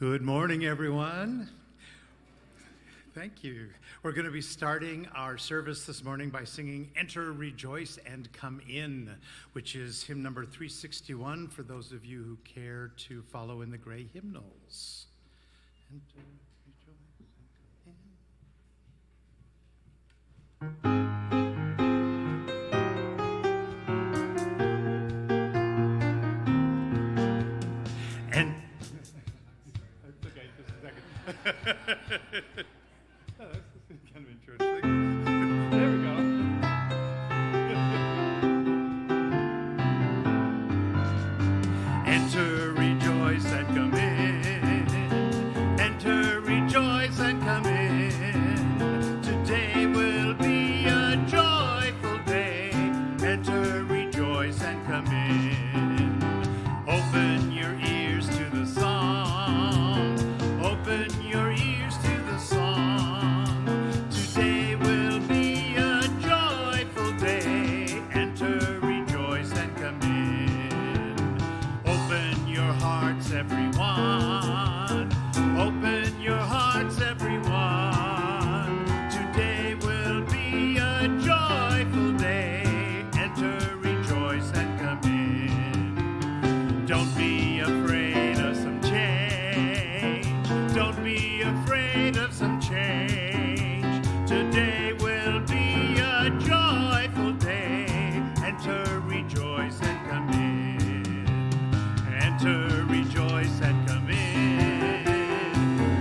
Good morning, everyone. Thank you. We're going to be starting our service this morning by singing Enter, Rejoice, and Come In, which is hymn number 361 for those of you who care to follow in the gray hymnals. Enter, rejoice, and come in. Oh, that's kind of interesting. There we go. Enter, rejoice, and come in. Enter, rejoice, and come in. Today will be a joyful day. Enter, rejoice, and come in. Open your ears to the song. Open your ears to the song. Today will be a joyful day. Enter, rejoice, and come in. Open your hearts, everyone. Open your hearts, everyone. Today will be a joyful day. Enter, rejoice, and come in. Don't be afraid of some change. Don't be afraid of some change. Today will be a joyful day. Enter, rejoice, and come in. Enter, rejoice, and come in.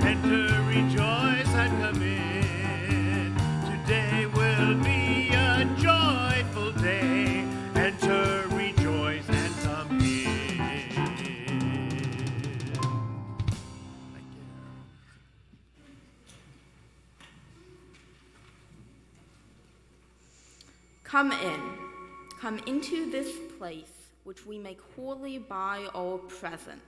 Enter, rejoice, and come in. Today will be a joyful day. Enter, rejoice, and come in. Thank you. Come in. Come into this place which we make holy by our presence.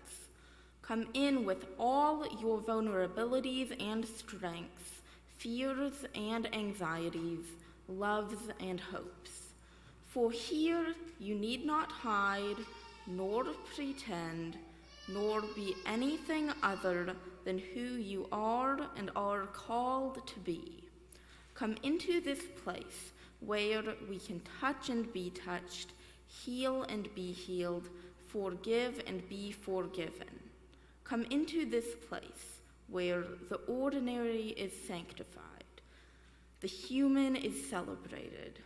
Come in with all your vulnerabilities and strengths, fears and anxieties, loves and hopes. For here you need not hide, nor pretend, nor be anything other than who you are and are called to be. Come into this place where we can touch and be touched, heal and be healed, forgive and be forgiven. Come into this place where the ordinary is sanctified, the human is celebrated,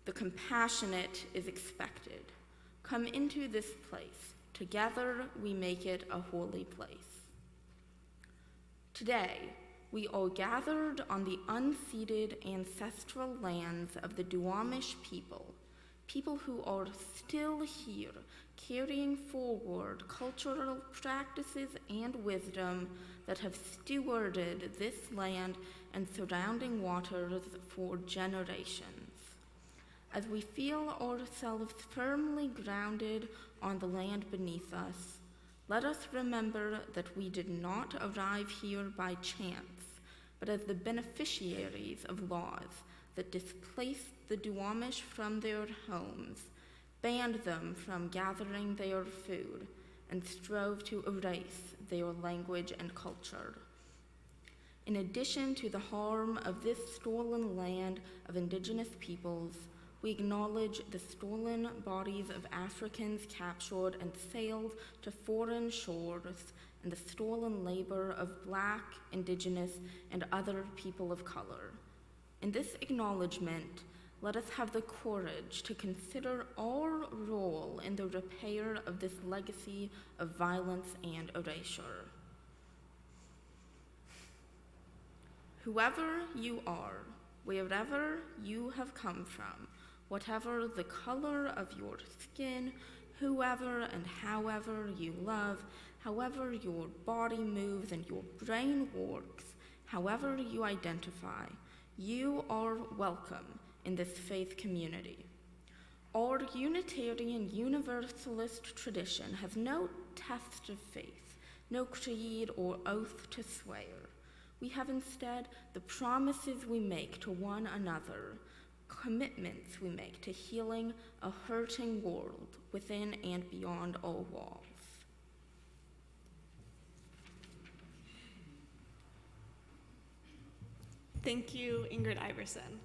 the compassionate is expected. Come into this place. Together we make it a holy place. Today, we are gathered on the unceded ancestral lands of the Duwamish people who are still here, carrying forward cultural practices and wisdom that have stewarded this land and surrounding waters for generations. As we feel ourselves firmly grounded on the land beneath us, let us remember that we did not arrive here by chance, but as the beneficiaries of laws that displaced the Duwamish from their homes, banned them from gathering their food, and strove to erase their language and culture. In addition to the harm of this stolen land of indigenous peoples, we acknowledge the stolen bodies of Africans captured and sailed to foreign shores and the stolen labor of Black, Indigenous, and other people of color. In this acknowledgement, let us have the courage to consider our role in the repair of this legacy of violence and erasure. Whoever you are, wherever you have come from, whatever the color of your skin, whoever and however you love, however your body moves and your brain works, however you identify, you are welcome in this faith community. Our Unitarian Universalist tradition has no test of faith, no creed or oath to swear. We have instead the promises we make to one another, commitments we make to healing a hurting world within and beyond our walls. Thank you, Ingrid Iverson.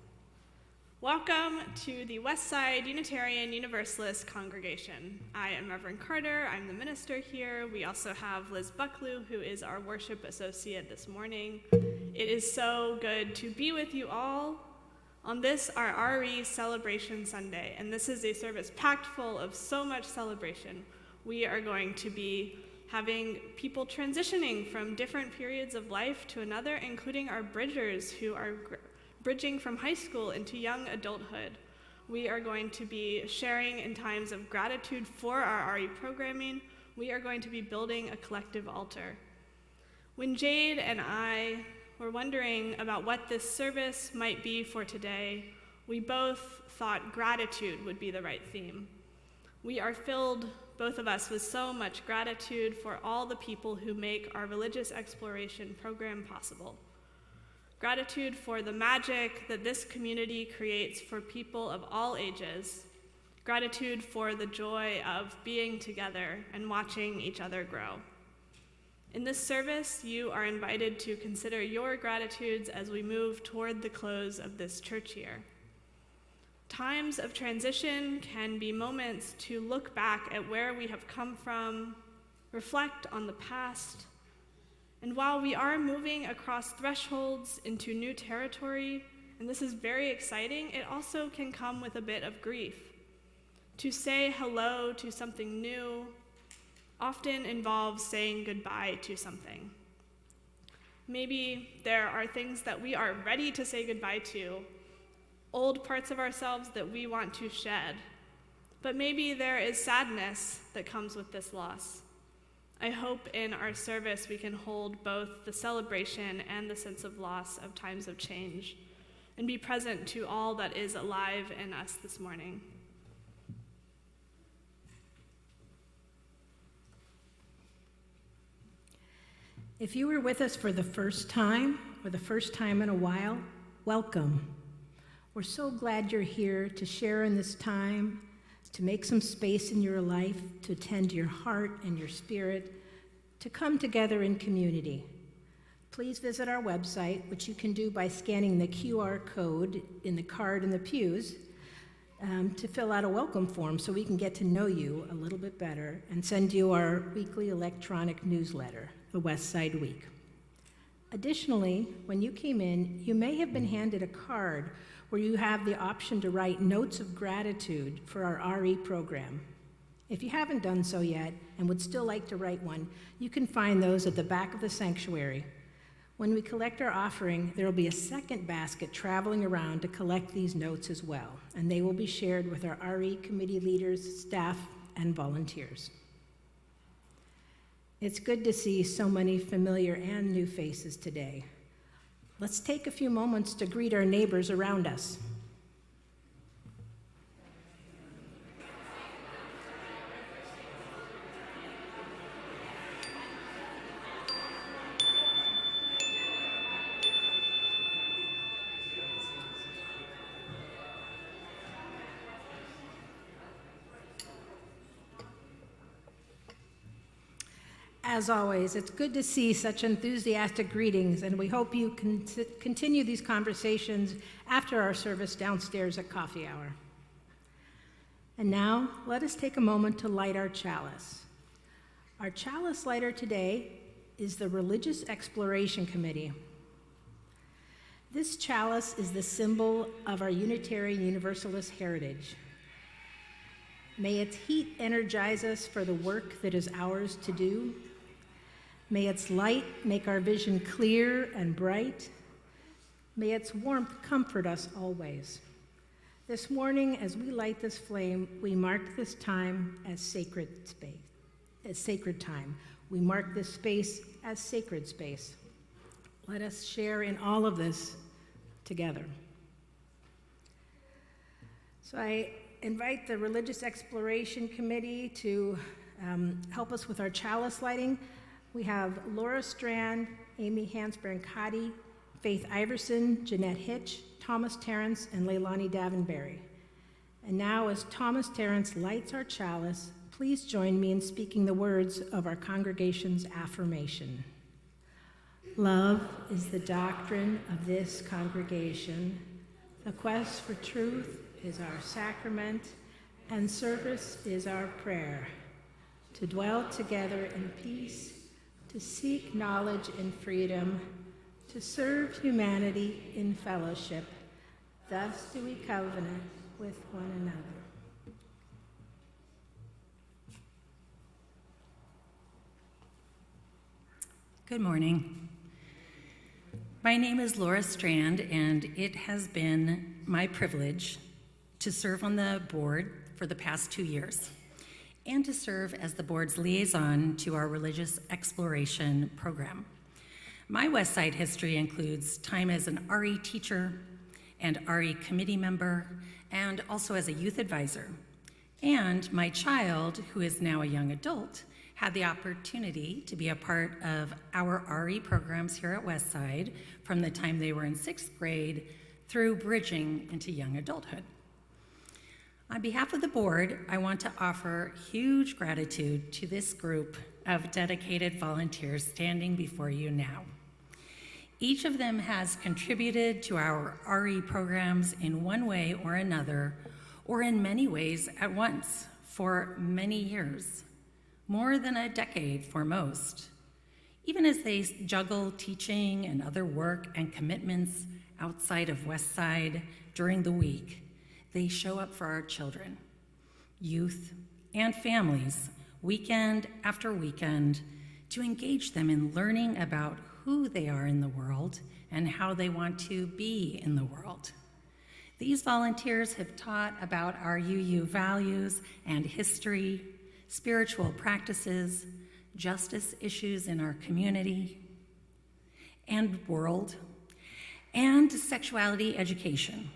Welcome to the Westside Unitarian Universalist congregation. I am Reverend Carter. I'm the minister here. We also have Liz Bucklew, who is our worship associate this morning. It is so good to be with you all on this, our RE Celebration Sunday. And this is a service packed full of so much celebration. We are going to be having people transitioning from different periods of life to another, including our bridgers who are bridging from high school into young adulthood. We are going to be sharing in times of gratitude for our RE programming. We are going to be building a collective altar. When Jade and I were wondering about what this service might be for today, we both thought gratitude would be the right theme. We are filled, both of us, with so much gratitude for all the people who make our religious exploration program possible. Gratitude for the magic that this community creates for people of all ages. Gratitude for the joy of being together and watching each other grow. In this service, you are invited to consider your gratitudes as we move toward the close of this church year. Times of transition can be moments to look back at where we have come from, reflect on the past, and while we are moving across thresholds into new territory, and this is very exciting, it also can come with a bit of grief. To say hello to something new often involves saying goodbye to something. Maybe there are things that we are ready to say goodbye to, old parts of ourselves that we want to shed. But maybe there is sadness that comes with this loss. I hope in our service we can hold both the celebration and the sense of loss of times of change and be present to all that is alive in us this morning. If you were with us for the first time or the first time in a while, welcome. We're so glad you're here to share in this time, to make some space in your life, to attend to your heart and your spirit, to come together in community. Please visit our website, which you can do by scanning the QR code in the card in the pews, to fill out a welcome form so we can get to know you a little bit better and send you our weekly electronic newsletter, the Westside Week. Additionally, when you came in, you may have been handed a card where you have the option to write notes of gratitude for our RE program. If you haven't done so yet and would still like to write one, you can find those at the back of the sanctuary. When we collect our offering, there will be a second basket traveling around to collect these notes as well, and they will be shared with our RE committee leaders, staff, and volunteers. It's good to see so many familiar and new faces today. Let's take a few moments to greet our neighbors around us. As always, it's good to see such enthusiastic greetings, and we hope you can continue these conversations after our service downstairs at coffee hour. And now, let us take a moment to light our chalice. Our chalice lighter today is the Religious Exploration Committee. This chalice is the symbol of our Unitarian Universalist heritage. May its heat energize us for the work that is ours to do. May its light make our vision clear and bright. May its warmth comfort us always. This morning, as we light this flame, we mark this time as sacred time. We mark this space as sacred space. Let us share in all of this together. So I invite the Religious Exploration Committee to help us with our chalice lighting. We have Laura Strand, Amy Hansberg-Cotty, Faith Iverson, Jeanette Hitch, Thomas Terrence, and Leilani Davenberry. And now, as Thomas Terrence lights our chalice, please join me in speaking the words of our congregation's affirmation. Love is the doctrine of this congregation. The quest for truth is our sacrament, and service is our prayer. To dwell together in peace, to seek knowledge in freedom, to serve humanity in fellowship. Thus do we covenant with one another. Good morning. My name is Laura Strand, and it has been my privilege to serve on the board for the past 2 years and to serve as the board's liaison to our religious exploration program. My Westside history includes time as an RE teacher and RE committee member, and also as a youth advisor. And my child, who is now a young adult, had the opportunity to be a part of our RE programs here at Westside from the time they were in 6th grade through bridging into young adulthood. On behalf of the board, I want to offer huge gratitude to this group of dedicated volunteers standing before you now. Each of them has contributed to our RE programs in one way or another, or in many ways at once, for many years, more than a decade for most. Even as they juggle teaching and other work and commitments outside of Westside during the week, they show up for our children, youth, and families, weekend after weekend, to engage them in learning about who they are in the world and how they want to be in the world. These volunteers have taught about our UU values and history, spiritual practices, justice issues in our community and world, and sexuality education.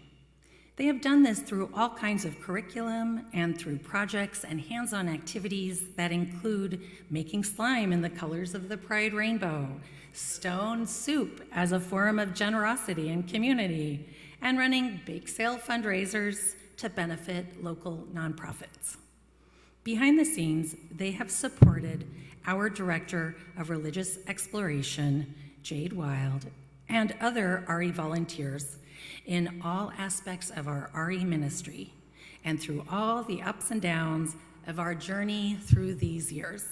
They have done this through all kinds of curriculum and through projects and hands-on activities that include making slime in the colors of the Pride rainbow, stone soup as a form of generosity and community, and running bake sale fundraisers to benefit local nonprofits. Behind the scenes, they have supported our Director of Religious Exploration, Jade Wilde, and other RE volunteers in all aspects of our RE ministry and through all the ups and downs of our journey through these years.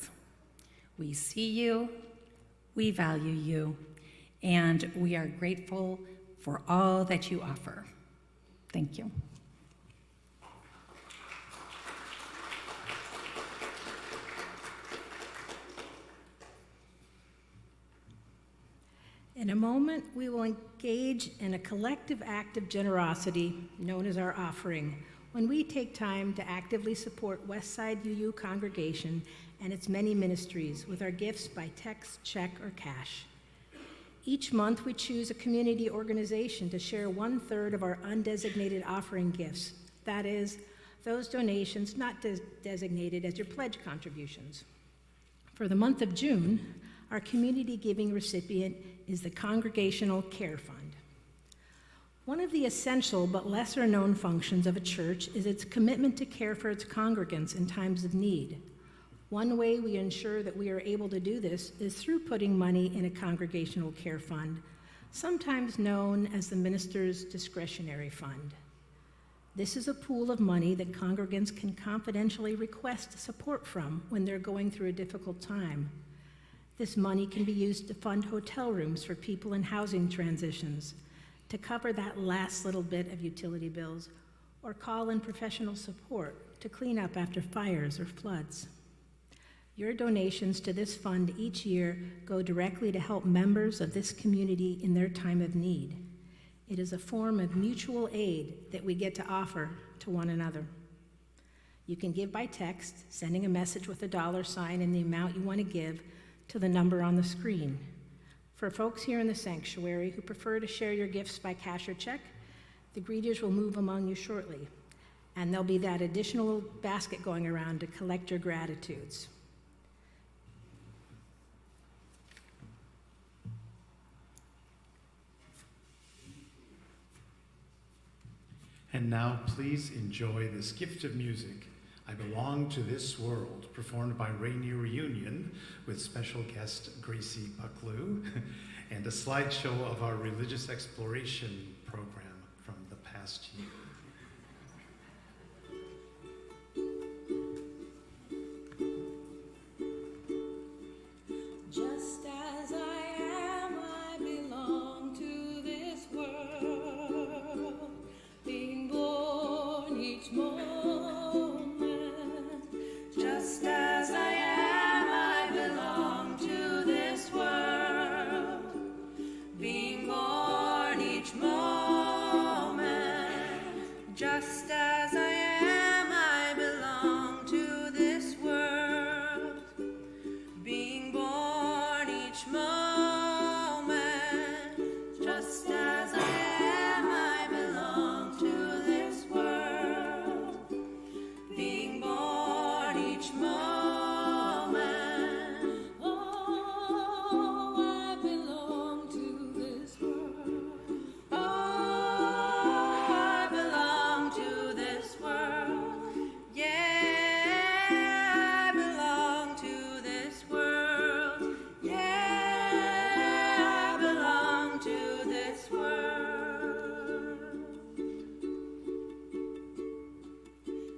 We see you, we value you, and we are grateful for all that you offer. Thank you. In a moment, we will engage in a collective act of generosity known as our offering, when we take time to actively support Westside UU congregation and its many ministries with our gifts by text, check, or cash. Each month, we choose a community organization to share 1/3 of our undesignated offering gifts, that is, those donations not designated as your pledge contributions. For the month of June, our community giving recipient is the Congregational Care Fund. One of the essential but lesser known functions of a church is its commitment to care for its congregants in times of need. One way we ensure that we are able to do this is through putting money in a Congregational Care Fund, sometimes known as the minister's discretionary fund. This is a pool of money that congregants can confidentially request support from when they're going through a difficult time. This money can be used to fund hotel rooms for people in housing transitions, to cover that last little bit of utility bills, or call in professional support to clean up after fires or floods. Your donations to this fund each year go directly to help members of this community in their time of need. It is a form of mutual aid that we get to offer to one another. You can give by text, sending a message with a $sign and the amount you want to give to the number on the screen. For folks here in the sanctuary who prefer to share your gifts by cash or check, the greeters will move among you shortly, and there'll be that additional basket going around to collect your gratitudes. And now please enjoy this gift of music, I Belong to This World, performed by Rainier Reunion with special guest Gracie Bucklew. and a slideshow of our religious exploration program from the past year. Just as I am, I belong to this world, being born each moment. Just as I am, I belong to this world, being born each moment. Just as I am, I belong to this world, being born each moment. Just as I am, I belong to this world, being born each moment. Oh, I belong to this world. Oh, I belong to this world. Yeah, I belong to this world. Yeah, I belong to this world.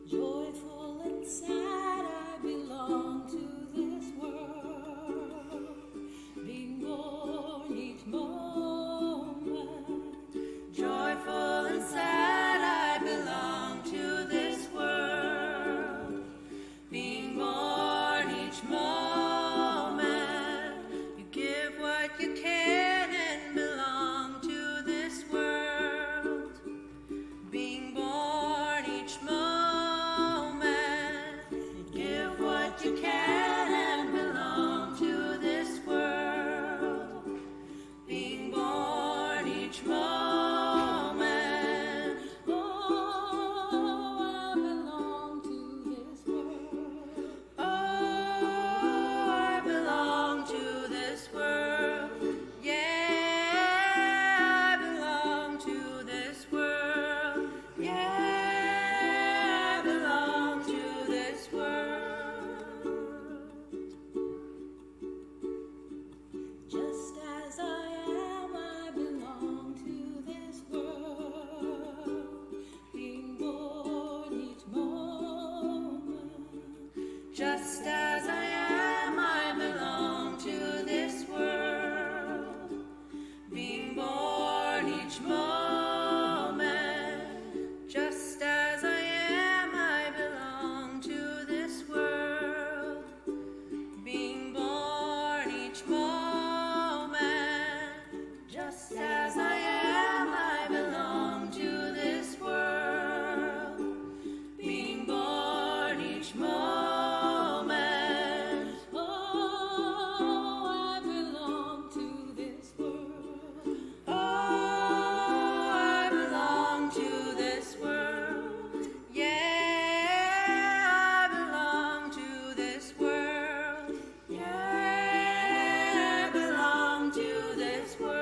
Joyful and sad, I belong to this world, being born each moment. Joyful and sad, I belong to this world, being born each moment. You give what you can and belong to this world, being born each moment. You give what you can and belong to this world, being born each moment. Oh, I belong to this world. Oh, I belong to this world. Yeah, I belong to this world. Yeah, I belong to this world. Just as I am, I belong to this world, being born each moment. Just as I am, I belong to this world, being born each moment. Just as I am, I belong to this world, being born each moment. Just as I am, I belong to this world, being born each moment. Oh, I belong to this world. Oh, I belong to this world. Yeah, I belong to this world. Yeah, I belong to this world.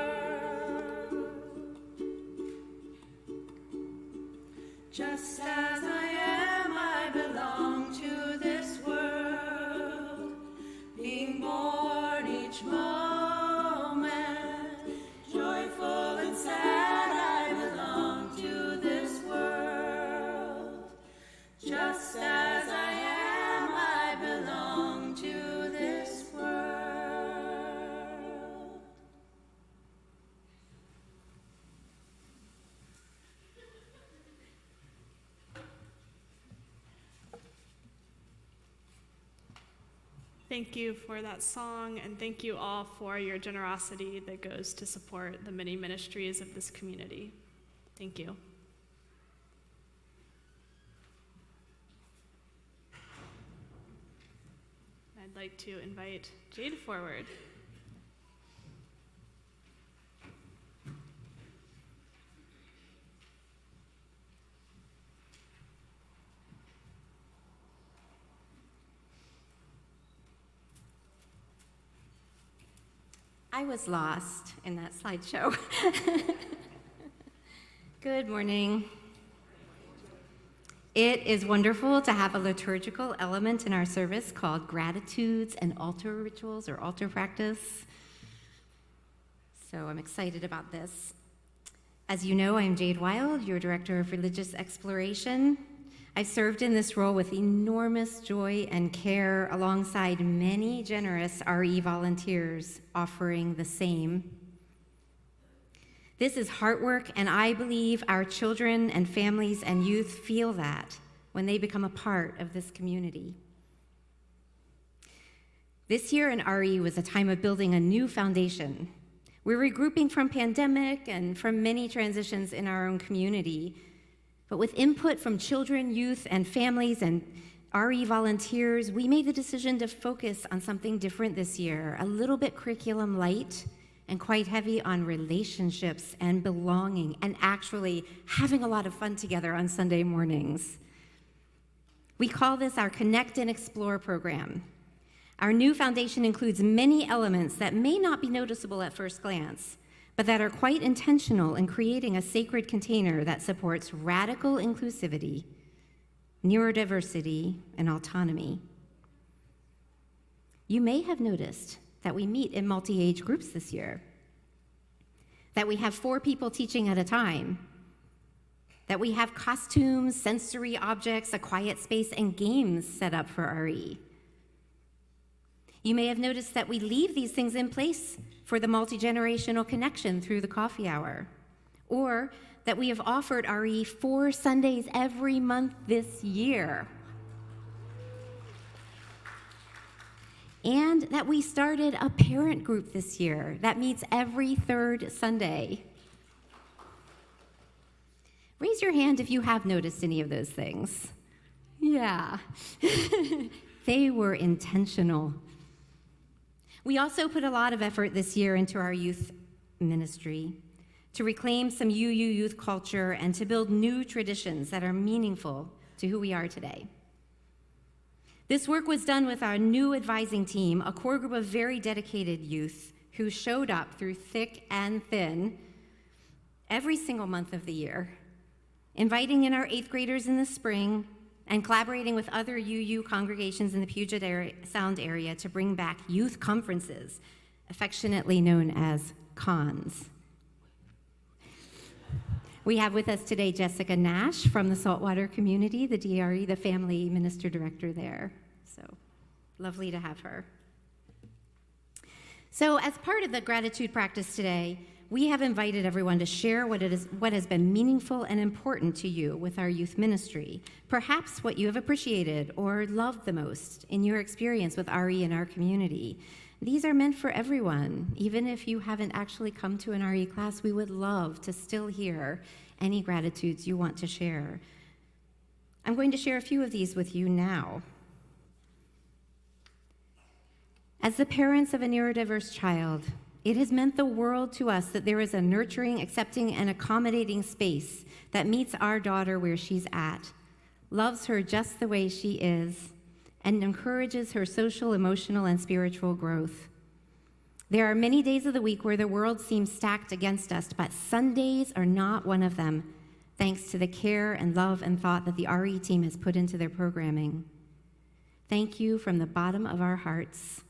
Just as I am, I belong to this world, being born each moment. Joyful and sad, I belong to this world. Just as I am, I belong to this world. Thank you for that song, and thank you all for your generosity that goes to support the many ministries of this community. Thank you. I'd like to invite Jade forward. I was lost in that slideshow. Good morning. It is wonderful to have a liturgical element in our service called gratitudes and altar rituals or altar practice. So I'm excited about this. As you know, I'm Jade Wilde, your Director of Religious Exploration. I've served in this role with enormous joy and care alongside many generous RE volunteers offering the same. This is heart work, and I believe our children and families and youth feel that when they become a part of this community. This year in RE was a time of building a new foundation. We're regrouping from pandemic and from many transitions in our own community, but with input from children, youth, and families and RE volunteers, we made the decision to focus on something different this year, a little bit curriculum light and quite heavy on relationships and belonging and actually having a lot of fun together on Sunday mornings. We call this our Connect and Explore program. Our new foundation includes many elements that may not be noticeable at first glance, but that are quite intentional in creating a sacred container that supports radical inclusivity, neurodiversity, and autonomy. You may have noticed that we meet in multi-age groups this year, that we have 4 people teaching at a time, that we have costumes, sensory objects, a quiet space, and games set up for RE. You may have noticed that we leave these things in place for the multi-generational connection through the coffee hour, or that we have offered RE 4 Sundays every month this year, and that we started a parent group this year that meets every 3rd Sunday. Raise your hand if you have noticed any of those things. Yeah, they were intentional. We also put a lot of effort this year into our youth ministry to reclaim some UU youth culture and to build new traditions that are meaningful to who we are today. This work was done with our new advising team, a core group of very dedicated youth who showed up through thick and thin every single month of the year, inviting in our 8th graders in the spring and collaborating with other UU congregations in the Puget Sound area to bring back youth conferences, affectionately known as cons. We have with us today Jessica Nash from the Saltwater community, the DRE, the family minister director there. So lovely to have her. So as part of the gratitude practice today, we have invited everyone to share what has been meaningful and important to you with our youth ministry, perhaps what you have appreciated or loved the most in your experience with RE in our community. These are meant for everyone. Even if you haven't actually come to an RE class, we would love to still hear any gratitudes you want to share. I'm going to share a few of these with you now. As the parents of a neurodiverse child, it has meant the world to us that there is a nurturing, accepting, and accommodating space that meets our daughter where she's at, loves her just the way she is, and encourages her social, emotional, and spiritual growth. There are many days of the week where the world seems stacked against us, but Sundays are not one of them, thanks to the care and love and thought that the RE team has put into their programming. Thank you from the bottom of our hearts.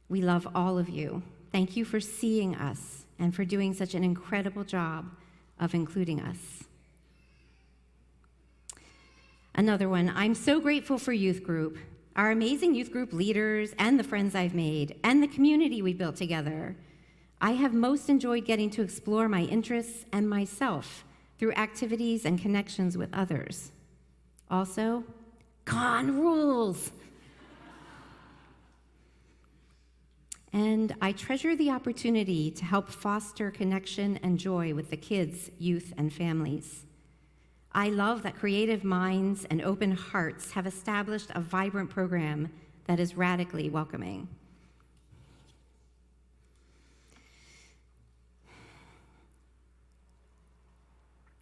We love all of you. Thank you for seeing us and for doing such an incredible job of including us. Another one, I'm so grateful for youth group, our amazing youth group leaders and the friends I've made and the community we built together. I have most enjoyed getting to explore my interests and myself through activities and connections with others. Also, con rules. And I treasure the opportunity to help foster connection and joy with the kids, youth, and families. I love that creative minds and open hearts have established a vibrant program that is radically welcoming.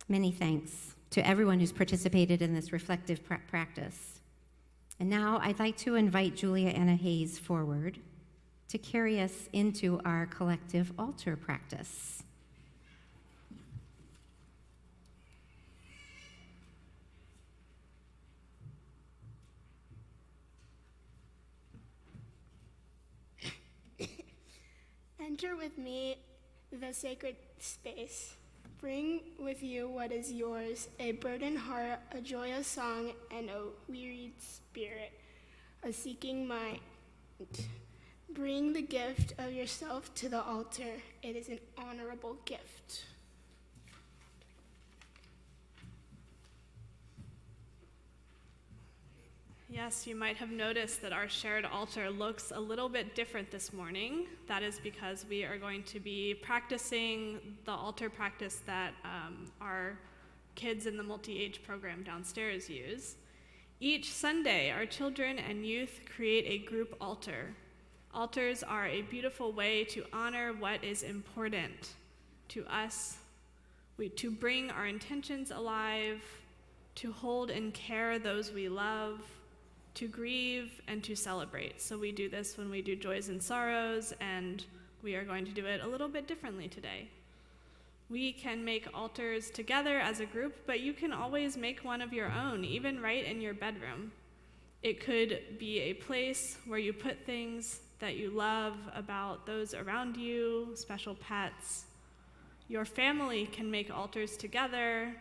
Many thanks to everyone who's participated in this reflective practice. And now I'd like to invite Julia Anna Hayes forward to carry us into our collective altar practice. Enter with me the sacred space. Bring with you what is yours, a burdened heart, a joyous song, and a wearied spirit, a seeking mind. Bring the gift of yourself to the altar. It is an honorable gift. Yes, you might have noticed that our shared altar looks a little bit different this morning. That is because we are going to be practicing the altar practice that our kids in the multi-age program downstairs use. Each Sunday, our children and youth create a group altar. Altars are a beautiful way to honor what is important to us, to bring our intentions alive, to hold and care those we love, to grieve and to celebrate. So we do this when we do joys and sorrows, and we are going to do it a little bit differently today. We can make altars together as a group, but you can always make one of your own, even right in your bedroom. It could be a place where you put things that you love about those around you, special pets. Your family can make altars together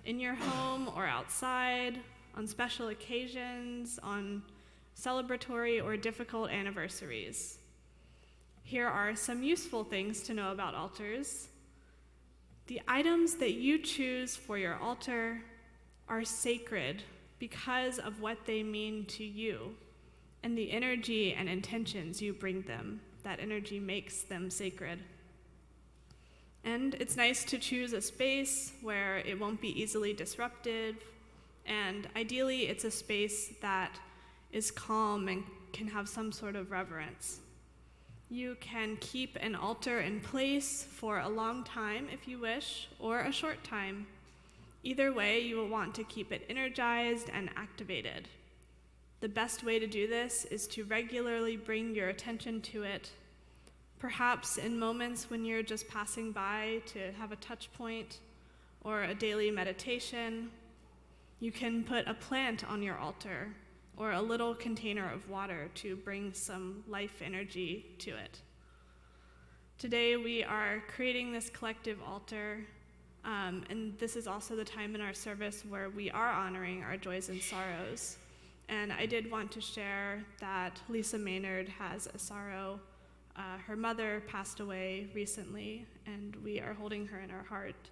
in your home or outside, on special occasions, on celebratory or difficult anniversaries. Here are some useful things to know about altars. The items that you choose for your altar are sacred because of what they mean to you and the energy and intentions you bring them. That energy makes them sacred. And it's nice to choose a space where it won't be easily disrupted, and ideally it's a space that is calm and can have some sort of reverence. You can keep an altar in place for a long time if you wish, or a short time. Either way, you will want to keep it energized and activated. The best way to do this is to regularly bring your attention to it, perhaps in moments when you're just passing by to have a touch point or a daily meditation. You can put a plant on your altar or a little container of water to bring some life energy to it. Today we are creating this collective altar, and this is also the time in our service where we are honoring our joys and sorrows. And I did want to share that Lisa Maynard has a sorrow. Her mother passed away recently, and we are holding her in our heart.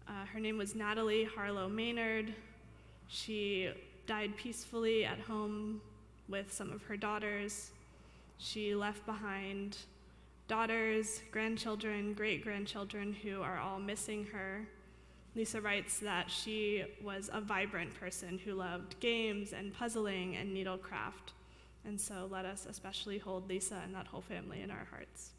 Her name was Natalie Harlow Maynard. She died peacefully at home with some of her daughters. She left behind daughters, grandchildren, great-grandchildren who are all missing her. Lisa writes that she was a vibrant person who loved games and puzzling and needlecraft. And so let us especially hold Lisa and that whole family in our hearts.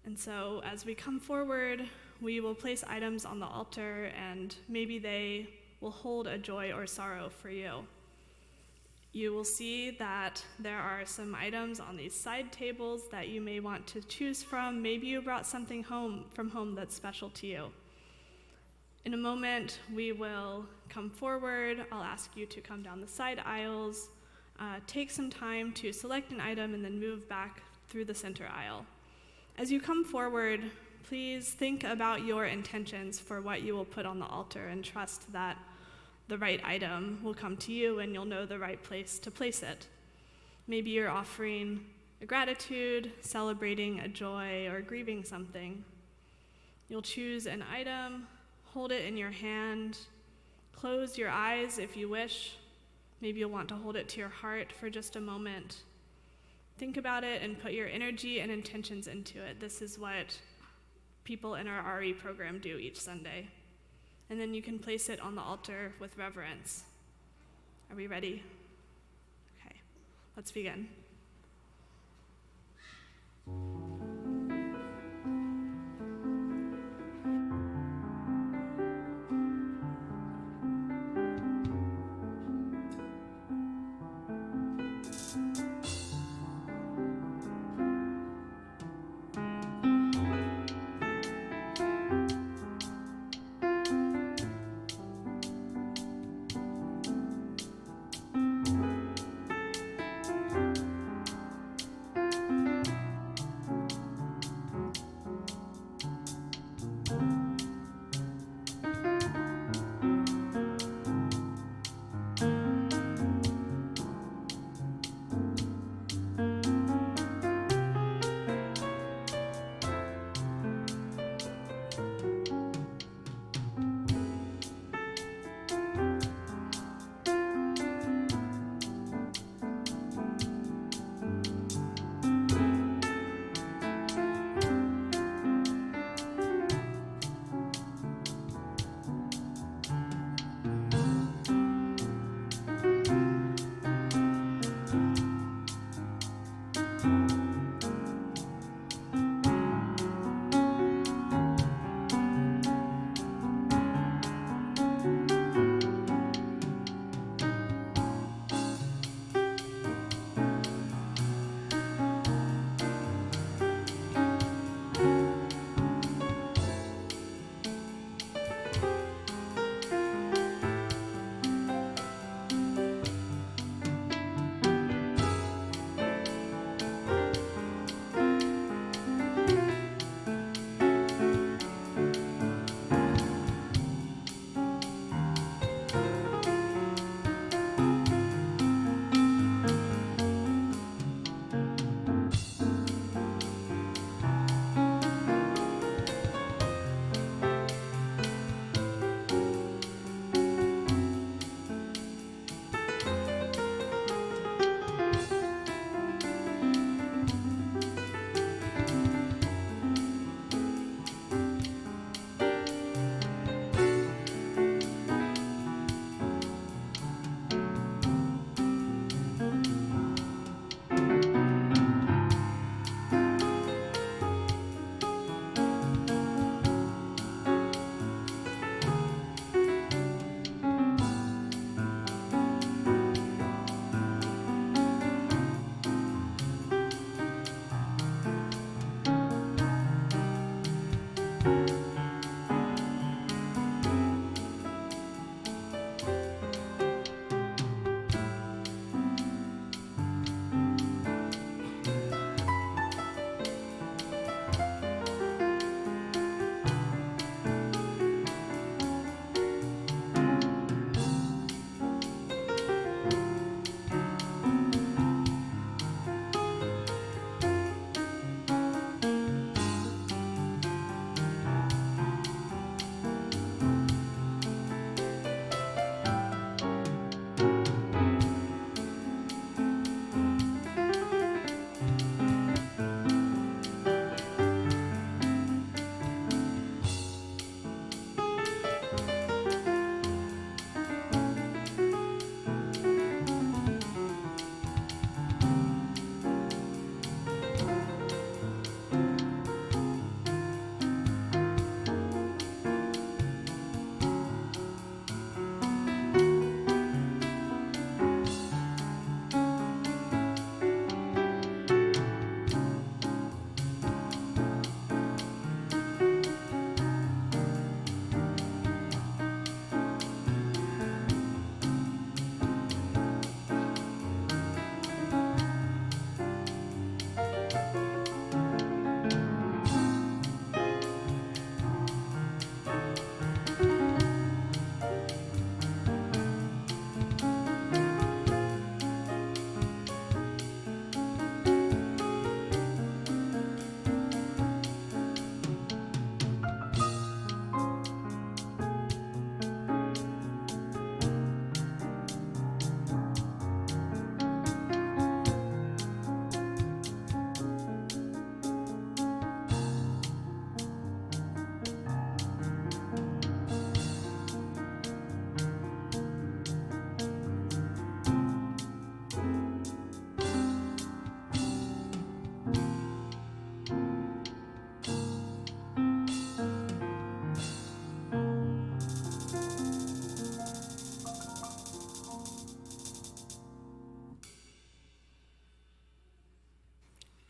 And so as we come forward, we will place items on the altar, and maybe they will hold a joy or sorrow for you. You will see that there are some items on these side tables that you may want to choose from. Maybe you brought something from home that's special to you. In a moment, we will come forward. I'll ask you to come down the side aisles, take some time to select an item, and then move back through the center aisle. As you come forward, please think about your intentions for what you will put on the altar and trust that the right item will come to you and you'll know the right place to place it. Maybe you're offering a gratitude, celebrating a joy, or grieving something. You'll choose an item, hold it in your hand, close your eyes if you wish. Maybe you'll want to hold it to your heart for just a moment. Think about it and put your energy and intentions into it. This is what people in our RE program do each Sunday. And then you can place it on the altar with reverence. Are we ready? Okay, let's begin.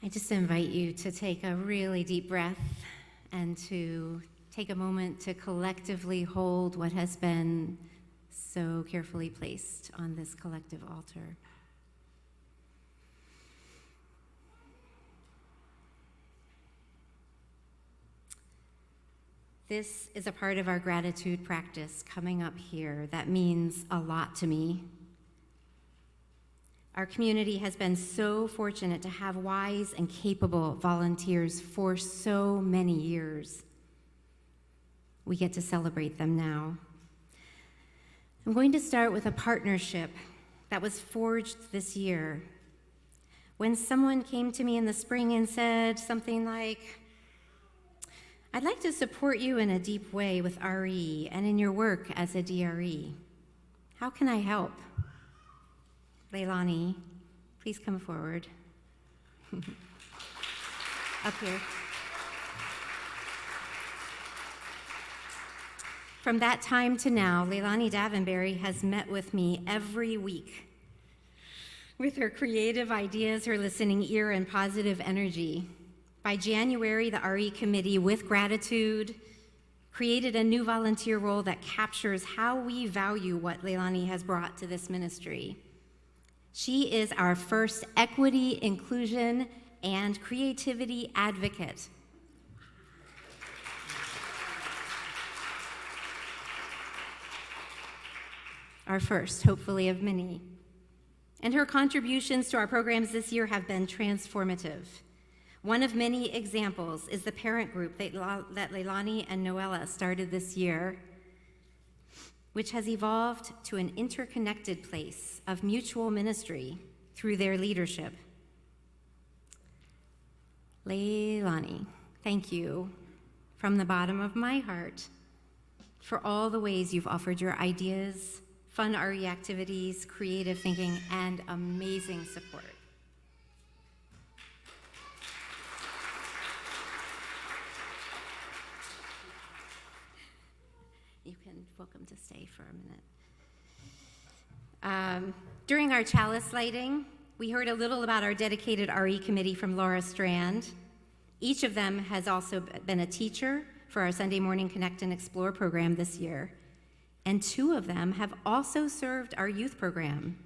I just invite you to take a really deep breath and to take a moment to collectively hold what has been so carefully placed on this collective altar. This is a part of our gratitude practice coming up here that means a lot to me. Our community has been so fortunate to have wise and capable volunteers for so many years. We get to celebrate them now. I'm going to start with a partnership that was forged this year. When someone came to me in the spring and said something like, "I'd like to support you in a deep way with RE and in your work as a DRE. How can I help?" Leilani, please come forward. Up here. From that time to now, Leilani Davenberry has met with me every week with her creative ideas, her listening ear, and positive energy. By January, the RE committee, with gratitude, created a new volunteer role that captures how we value what Leilani has brought to this ministry. She is our first equity, inclusion, and creativity advocate. Our first, hopefully, of many. And her contributions to our programs this year have been transformative. One of many examples is the parent group that Leilani and Noella started this year, which has evolved to an interconnected place of mutual ministry through their leadership. Leilani, thank you from the bottom of my heart for all the ways you've offered your ideas, fun RE activities, creative thinking, and amazing support. You can welcome to stay for a minute. During our chalice lighting, we heard a little about our dedicated RE committee from Laura Strand. Each of them has also been a teacher for our Sunday morning Connect and Explore program this year. And two of them have also served our youth program.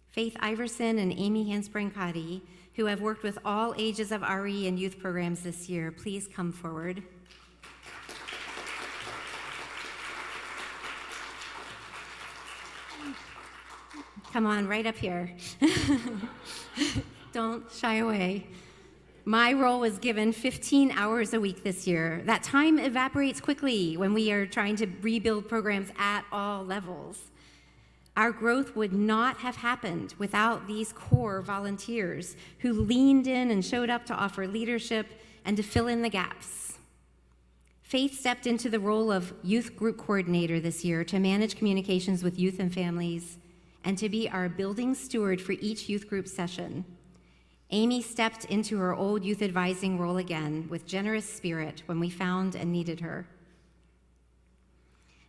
Faith Iverson and Amy Hansbrancati, who have worked with all ages of RE and youth programs this year, please come forward. Come on, right up here. Don't shy away. My role was given 15 hours a week this year. That time evaporates quickly when we are trying to rebuild programs at all levels. Our growth would not have happened without these core volunteers who leaned in and showed up to offer leadership and to fill in the gaps. Faith stepped into the role of youth group coordinator this year to manage communications with youth and families and to be our building steward for each youth group session. Amy stepped into her old youth advising role again with generous spirit when we found and needed her.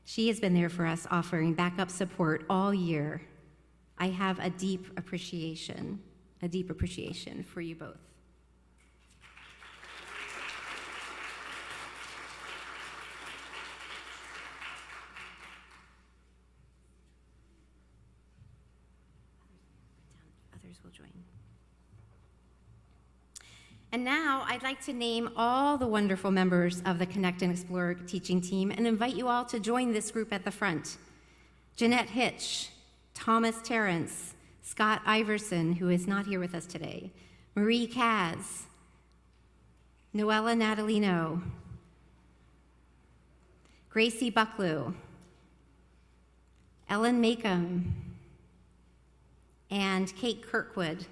She has been there for us, offering backup support all year. I have a deep appreciation for you both. Others will join. And now I'd like to name all the wonderful members of the Connect and Explore teaching team and invite you all to join this group at the front. Jeanette Hitch, Thomas Terrence, Scott Iverson, who is not here with us today, Marie Kaz, Noella Natalino, Gracie Bucklew, Ellen Macomb, and Kate Kirkwood.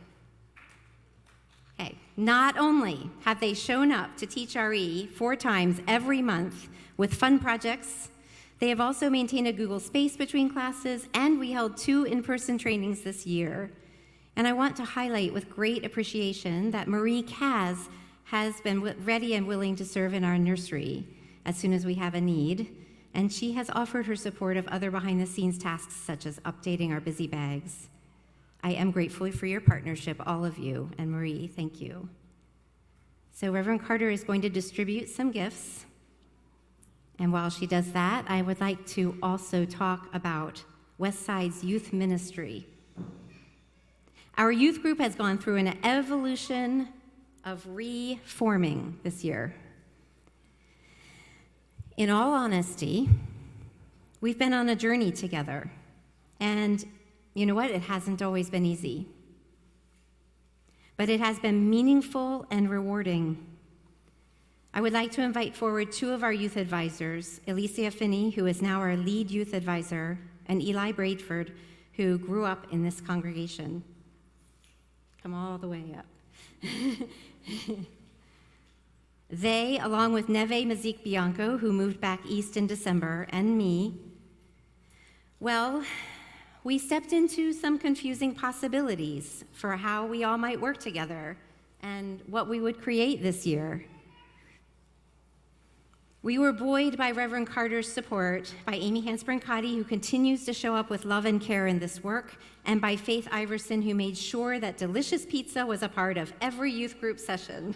Okay. Not only have they shown up to teach RE 4 times every month with fun projects, they have also maintained a Google Space between classes, and we held 2 in-person trainings this year. And I want to highlight with great appreciation that Marie Kaz has been ready and willing to serve in our nursery as soon as we have a need, and she has offered her support of other behind-the-scenes tasks such as updating our busy bags. I am grateful for your partnership, all of you, and Marie, thank you. So Reverend Carter is going to distribute some gifts. And while she does that, I would like to also talk about Westside's youth ministry. Our youth group has gone through an evolution of reforming this year. In all honesty, we've been on a journey together. And you know what? It hasn't always been easy. But it has been meaningful and rewarding. I would like to invite forward two of our youth advisors, Alicia Finney, who is now our lead youth advisor, and Eli Bradford, who grew up in this congregation. Come all the way up. They, along with Neve Mazik Bianco, who moved back east in December, and me, well, we stepped into some confusing possibilities for how we all might work together and what we would create this year. We were buoyed by Reverend Carter's support, by Amy Hansbrin-Cotty, who continues to show up with love and care in this work, and by Faith Iverson, who made sure that delicious pizza was a part of every youth group session.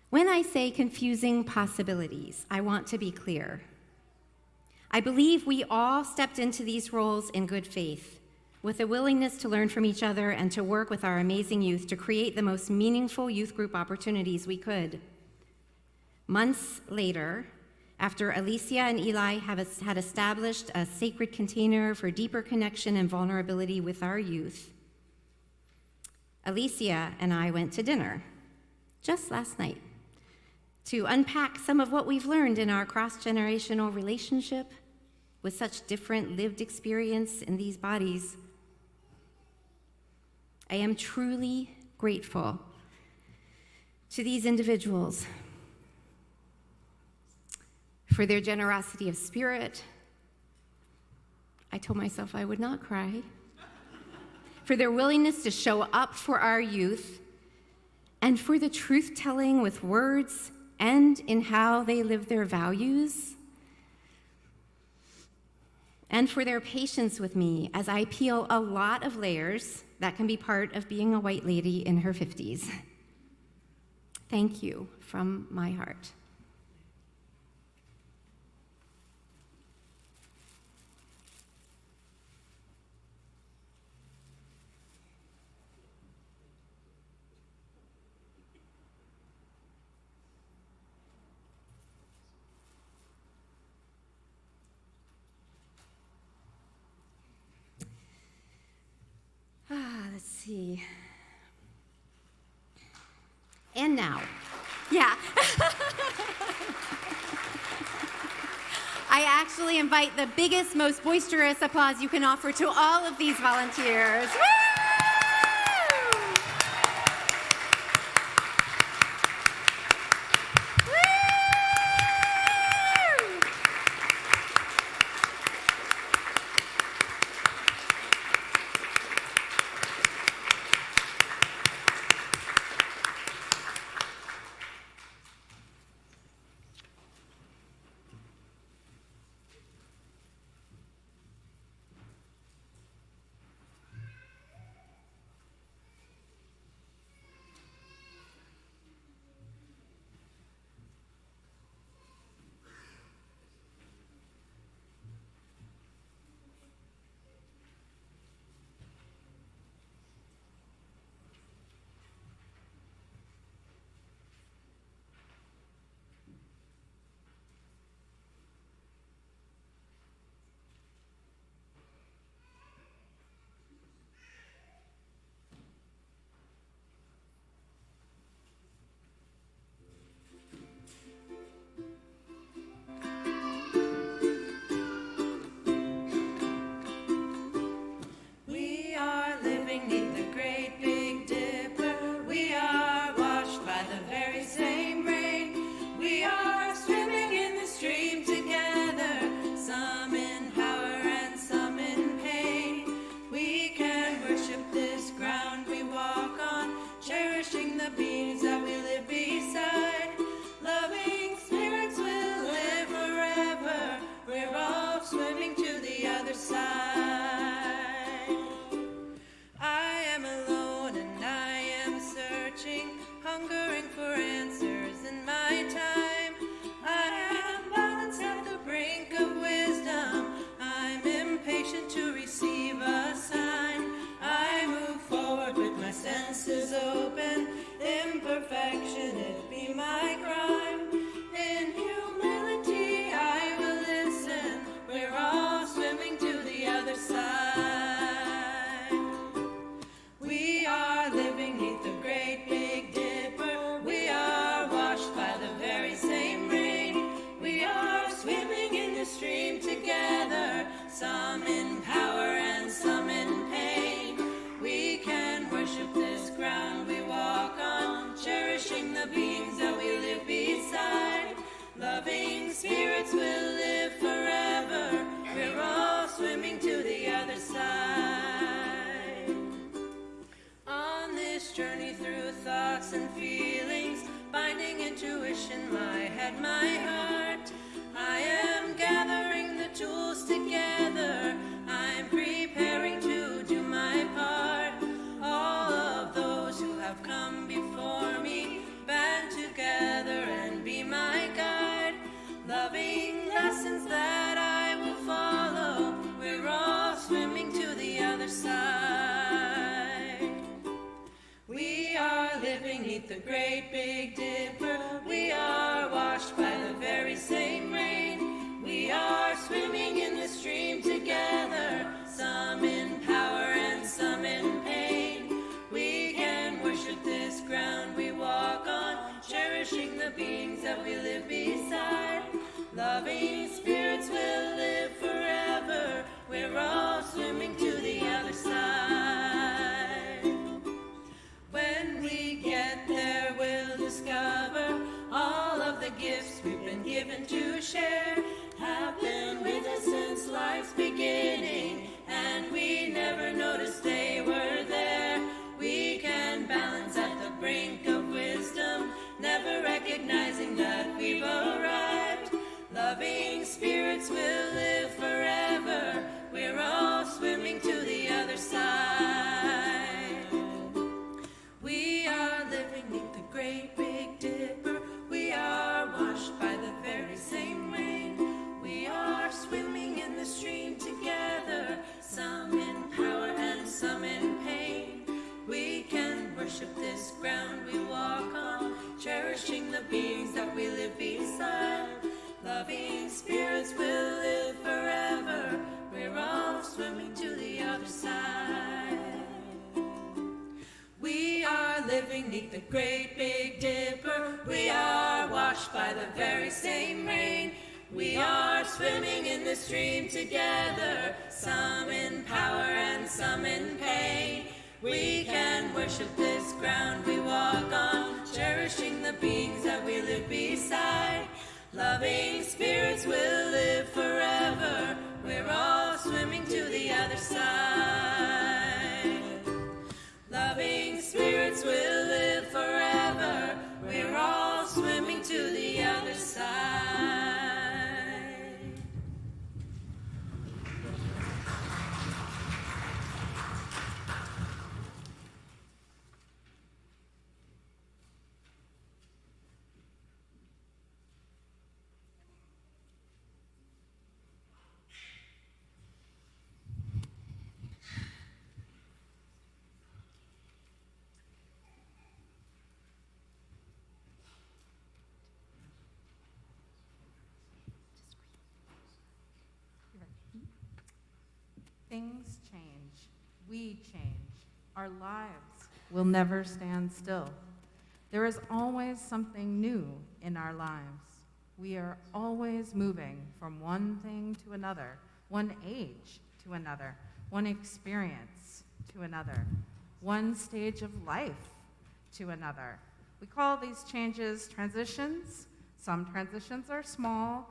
When I say confusing possibilities, I want to be clear. I believe we all stepped into these roles in good faith, with a willingness to learn from each other and to work with our amazing youth to create the most meaningful youth group opportunities we could. Months later, after Alicia and Eli had established a sacred container for deeper connection and vulnerability with our youth, Alicia and I went to dinner just last night to unpack some of what we've learned in our cross-generational relationship with such different lived experience in these bodies. I am truly grateful to these individuals for their generosity of spirit. I told myself I would not cry. For their willingness to show up for our youth, and for the truth-telling with words and in how they live their values, and for their patience with me as I peel a lot of layers that can be part of being a white lady in her 50s. Thank you from my heart. Let's see. And now, yeah. I actually invite the biggest, most boisterous applause you can offer to all of these volunteers. Woo! thoughts and feelings, binding intuition, my head, my heart. I am gathering the tools together. I'm preparing to do my part. All of those who have come before me, band together and be my guide. Loving lessons that I will follow. We're all swimming to the other side. We are living neath the great big dipper. We are washed by the very same rain. We are swimming in the stream together, some in power and some in pain. We can worship this ground we walk on, cherishing the beings that we live beside. Loving spirits will live forever. We're all swimming to the other side. When we get there, we'll discover all of the gifts we've been given to share have been with us since life's beginning, and we never noticed they were there. We can balance at the brink of wisdom, never recognizing that we've arrived. Loving spirits will live forever. We're all swimming to the other side. We are living beneath the great big dipper. We are washed by the very same rain. We are swimming in the stream together, some in power and some in pain. We can worship this ground we walk on, cherishing the beings that we live beside. Loving spirits will live forever. We're all swimming to the other side. We are living neath the great big dipper. We are washed by the very same rain. We are swimming in the stream together, some in power and some in pain. We can worship this ground we walk on, cherishing the beings that we live beside. Loving spirits will live forever. We're all swimming to the other side. Loving spirits will live forever. We're all swimming to the other side. Things change. We change. Our lives will never stand still. There is always something new in our lives. We are always moving from one thing to another, one age to another, one experience to another, one stage of life to another. We call these changes transitions. Some transitions are small,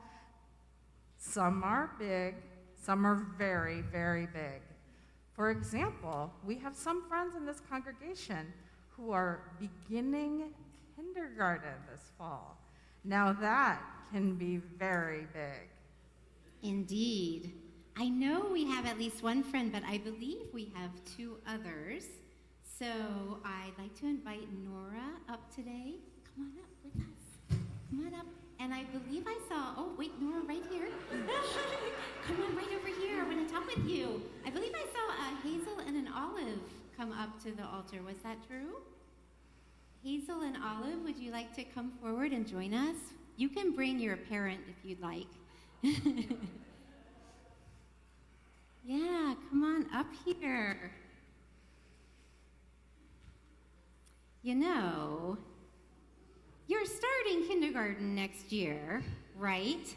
some are big, some are very, very big. For example, we have some friends in this congregation who are beginning kindergarten this fall. Now that can be very big. Indeed. I know we have at least one friend, but I believe we have two others. So I'd like to invite Nora up today. Come on up with us. Come on up. And I believe I saw, oh wait, Nora, right here. Come on, right over here. I want to talk with you. I believe I saw a Hazel and an Olive come up to the altar. Was that true? Hazel and Olive, would you like to come forward and join us? You can bring your parent if you'd like. Yeah, come on up here. You know, you're starting kindergarten next year, right?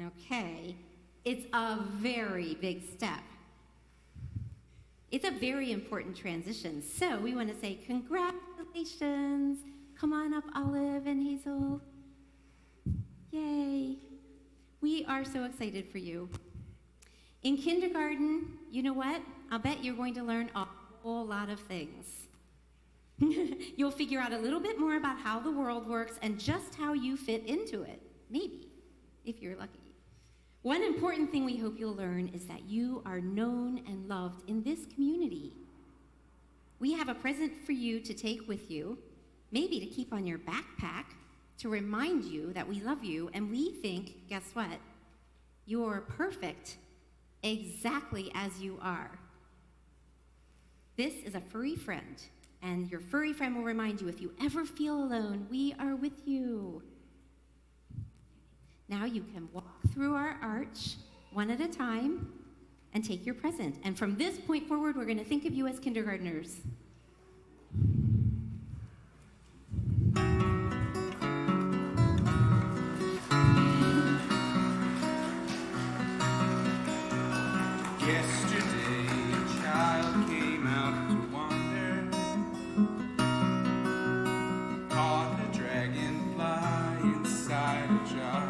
Okay. It's a very big step. It's a very important transition. So we want to say congratulations. Come on up, Olive and Hazel. Yay. We are so excited for you. In kindergarten, you know what? I'll bet you're going to learn a whole lot of things. You'll figure out a little bit more about how the world works and just how you fit into it, maybe, if you're lucky. One important thing we hope you'll learn is that you are known and loved in this community. We have a present for you to take with you, maybe to keep on your backpack, to remind you that we love you, and we think, guess what? You're perfect, exactly as you are. This is a furry friend, and your furry friend will remind you if you ever feel alone, we are with you. Now you can walk through our arch one at a time and take your present. And from this point forward, we're going to think of you as kindergartners. Yesterday, a child came out to wander, caught a dragonfly inside a jar.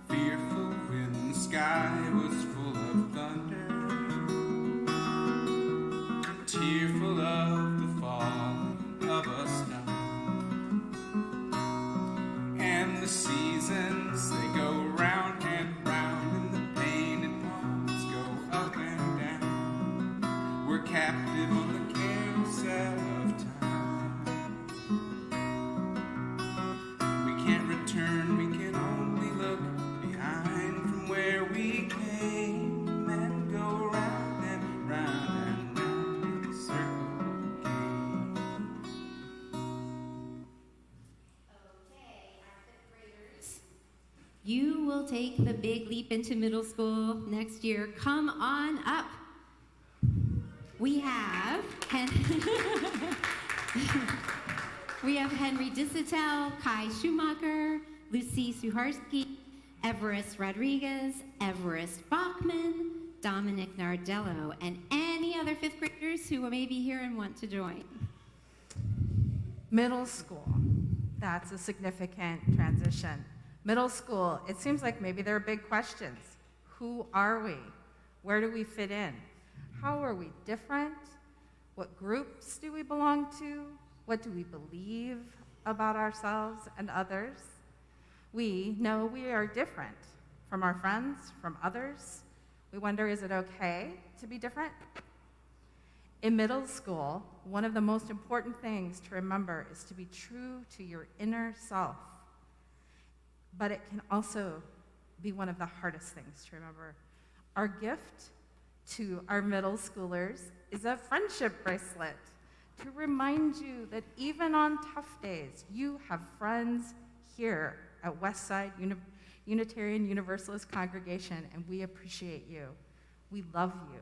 Fearful when the sky was full of thunder, tearful of the fall of a star. And the seasons, they go round and round, and the painted palms go up and down. We're captive on the carousel of time. We can't return, we can only look behind from where we came and go round and round and round in a circle game. Okay, our fifth graders. You will take the big leap into middle school next year. Come on up. We have Henry Dissetel, Kai Schumacher, Lucy Suharski, Everest Rodriguez, Everest Bachman, Dominic Nardello, and any other fifth graders who may be here and want to join. Middle school, that's a significant transition. Middle school, it seems like maybe there are big questions. Who are we? Where do we fit in? How are we different? What groups do we belong to? What do we believe about ourselves and others? We know we are different from our friends, from others. We wonder, is it okay to be different? In middle school, one of the most important things to remember is to be true to your inner self. But it can also be one of the hardest things to remember. Our gift to our middle schoolers is a friendship bracelet to remind you that even on tough days, you have friends here at Westside Unitarian Universalist Congregation, and we appreciate you. We love you.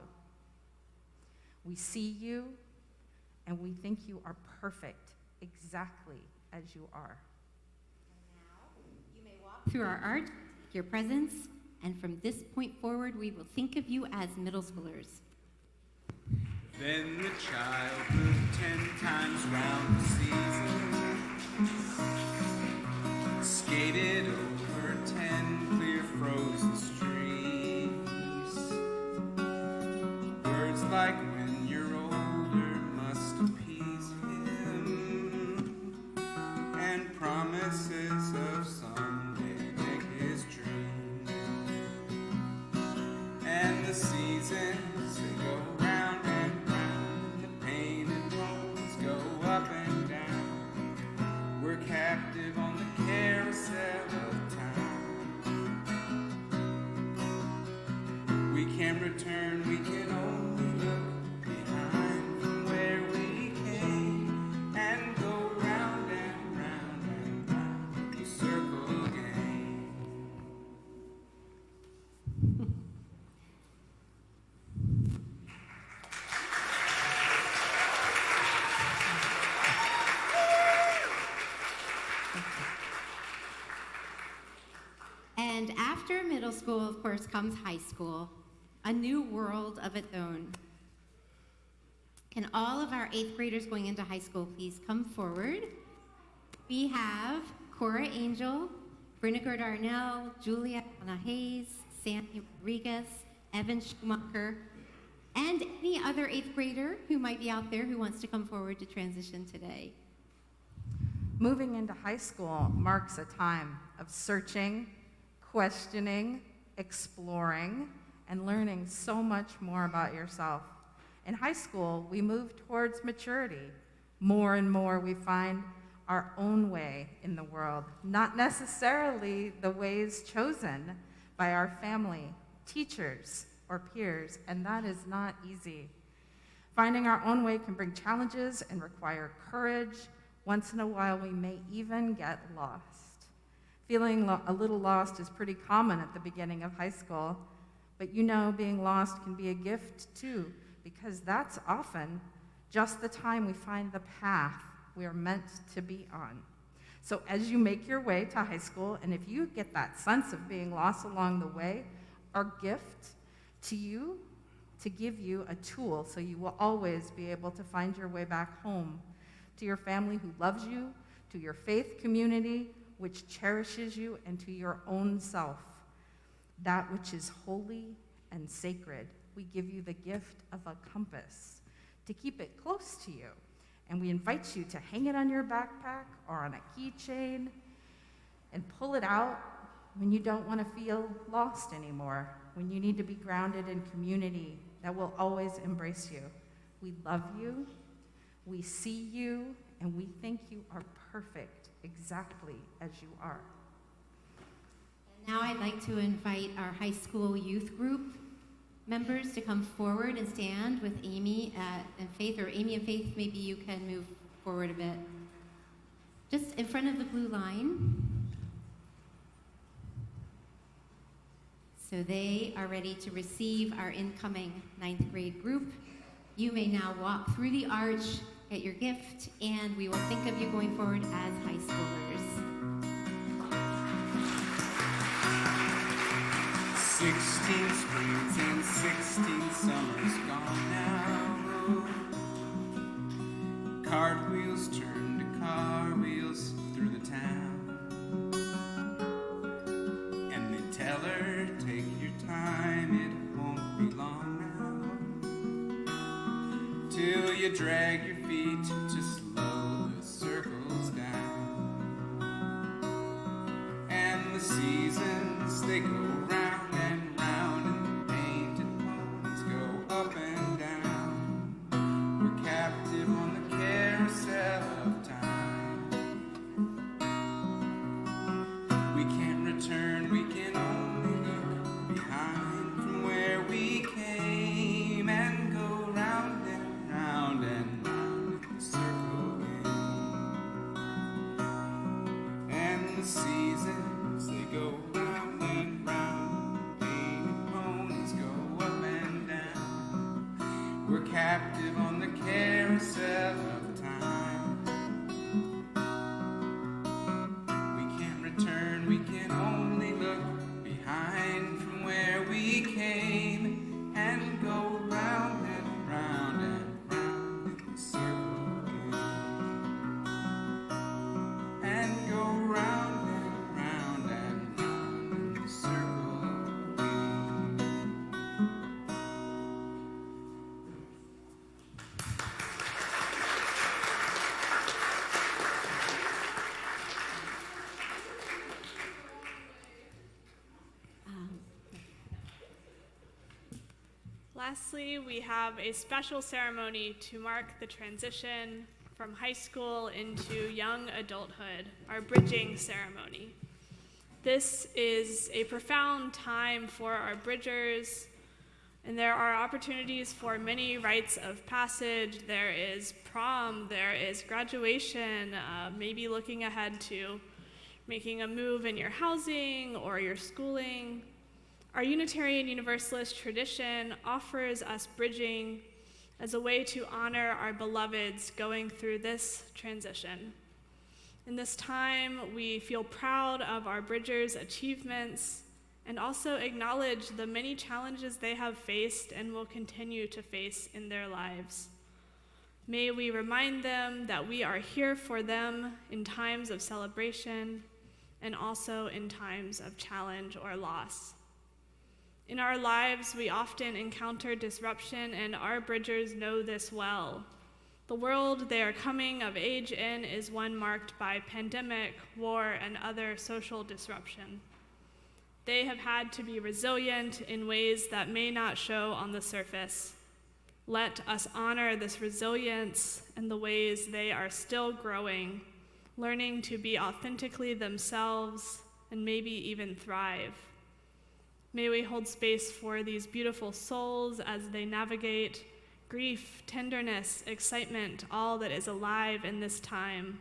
We see you, and we think you are perfect exactly as you are. Through our art, your presence, and from this point forward, we will think of you as middle schoolers. Then the child moved 10 times round the season, skated over 10 clear frozen streams. Words like when you're older must appease him, and promises of someday make his dream. And the seasons, they go round and round, the painted poems go up and down. We're captive on the carousel of time. We can't return, we can only look behind from where we came and go round and round and round the circle again. And after middle school, of course, comes high school, a new world of its own. Can all of our 8th graders going into high school please come forward? We have Cora Angel, Brinniger Darnell, Julia Anna Hayes, Sandy Rodriguez, Evan Schumacher, and any other 8th grader who might be out there who wants to come forward to transition today. Moving into high school marks a time of searching, questioning, exploring, and learning so much more about yourself. In high school, we move towards maturity. More and more, we find our own way in the world, not necessarily the ways chosen by our family, teachers, or peers, and that is not easy. Finding our own way can bring challenges and require courage. Once in a while, we may even get lost. Feeling a little lost is pretty common at the beginning of high school, but you know being lost can be a gift too, because that's often just the time we find the path we are meant to be on. So as you make your way to high school, and if you get that sense of being lost along the way, our gift to you to give you a tool so you will always be able to find your way back home, to your family who loves you, to your faith community which cherishes you, and to your own self, that which is holy and sacred. We give you the gift of a compass to keep it close to you, and we invite you to hang it on your backpack or on a keychain and pull it out when you don't want to feel lost anymore, when you need to be grounded in community that will always embrace you. We love you, we see you, and we think you are perfect exactly as you are. Now I'd like to invite our high school youth group members to come forward and stand with Amy and Faith, or Amy and Faith, maybe you can move forward a bit. Just in front of the blue line. So they are ready to receive our incoming 9th grade group. You may now walk through the arch, get your gift, and we will think of you going forward as high schoolers. 16 springs and 16 summers gone now. Cartwheels turn to car wheels through the town. And they tell her, take your time, it won't be long now. Till you drag your feet to slow the circles down. And the seasons, they go round and round, and the painted ponies go up and down. We're captive on the carousel of time. We can't return, we can only look behind from where we came, and go round and round and round in the circle again. And the seasons, they go round and round, painted ponies go up and down. We're captive on the carousel of time. We can't return, we can only look behind from where we came, and go round and round and round in the circle again. And go round and round and round in the circle again. Lastly, we have a special ceremony to mark the transition from high school into young adulthood, our bridging ceremony. This is a profound time for our bridgers, and there are opportunities for many rites of passage. There is prom, there is graduation, maybe looking ahead to making a move in your housing or your schooling. Our Unitarian Universalist tradition offers us bridging as a way to honor our beloveds going through this transition. In this time, we feel proud of our bridgers' achievements and also acknowledge the many challenges they have faced and will continue to face in their lives. May we remind them that we are here for them in times of celebration and also in times of challenge or loss. In our lives, we often encounter disruption, and our bridgers know this well. The world they are coming of age in is one marked by pandemic, war, and other social disruption. They have had to be resilient in ways that may not show on the surface. Let us honor this resilience and the ways they are still growing, learning to be authentically themselves and maybe even thrive. May we hold space for these beautiful souls as they navigate grief, tenderness, excitement, all that is alive in this time.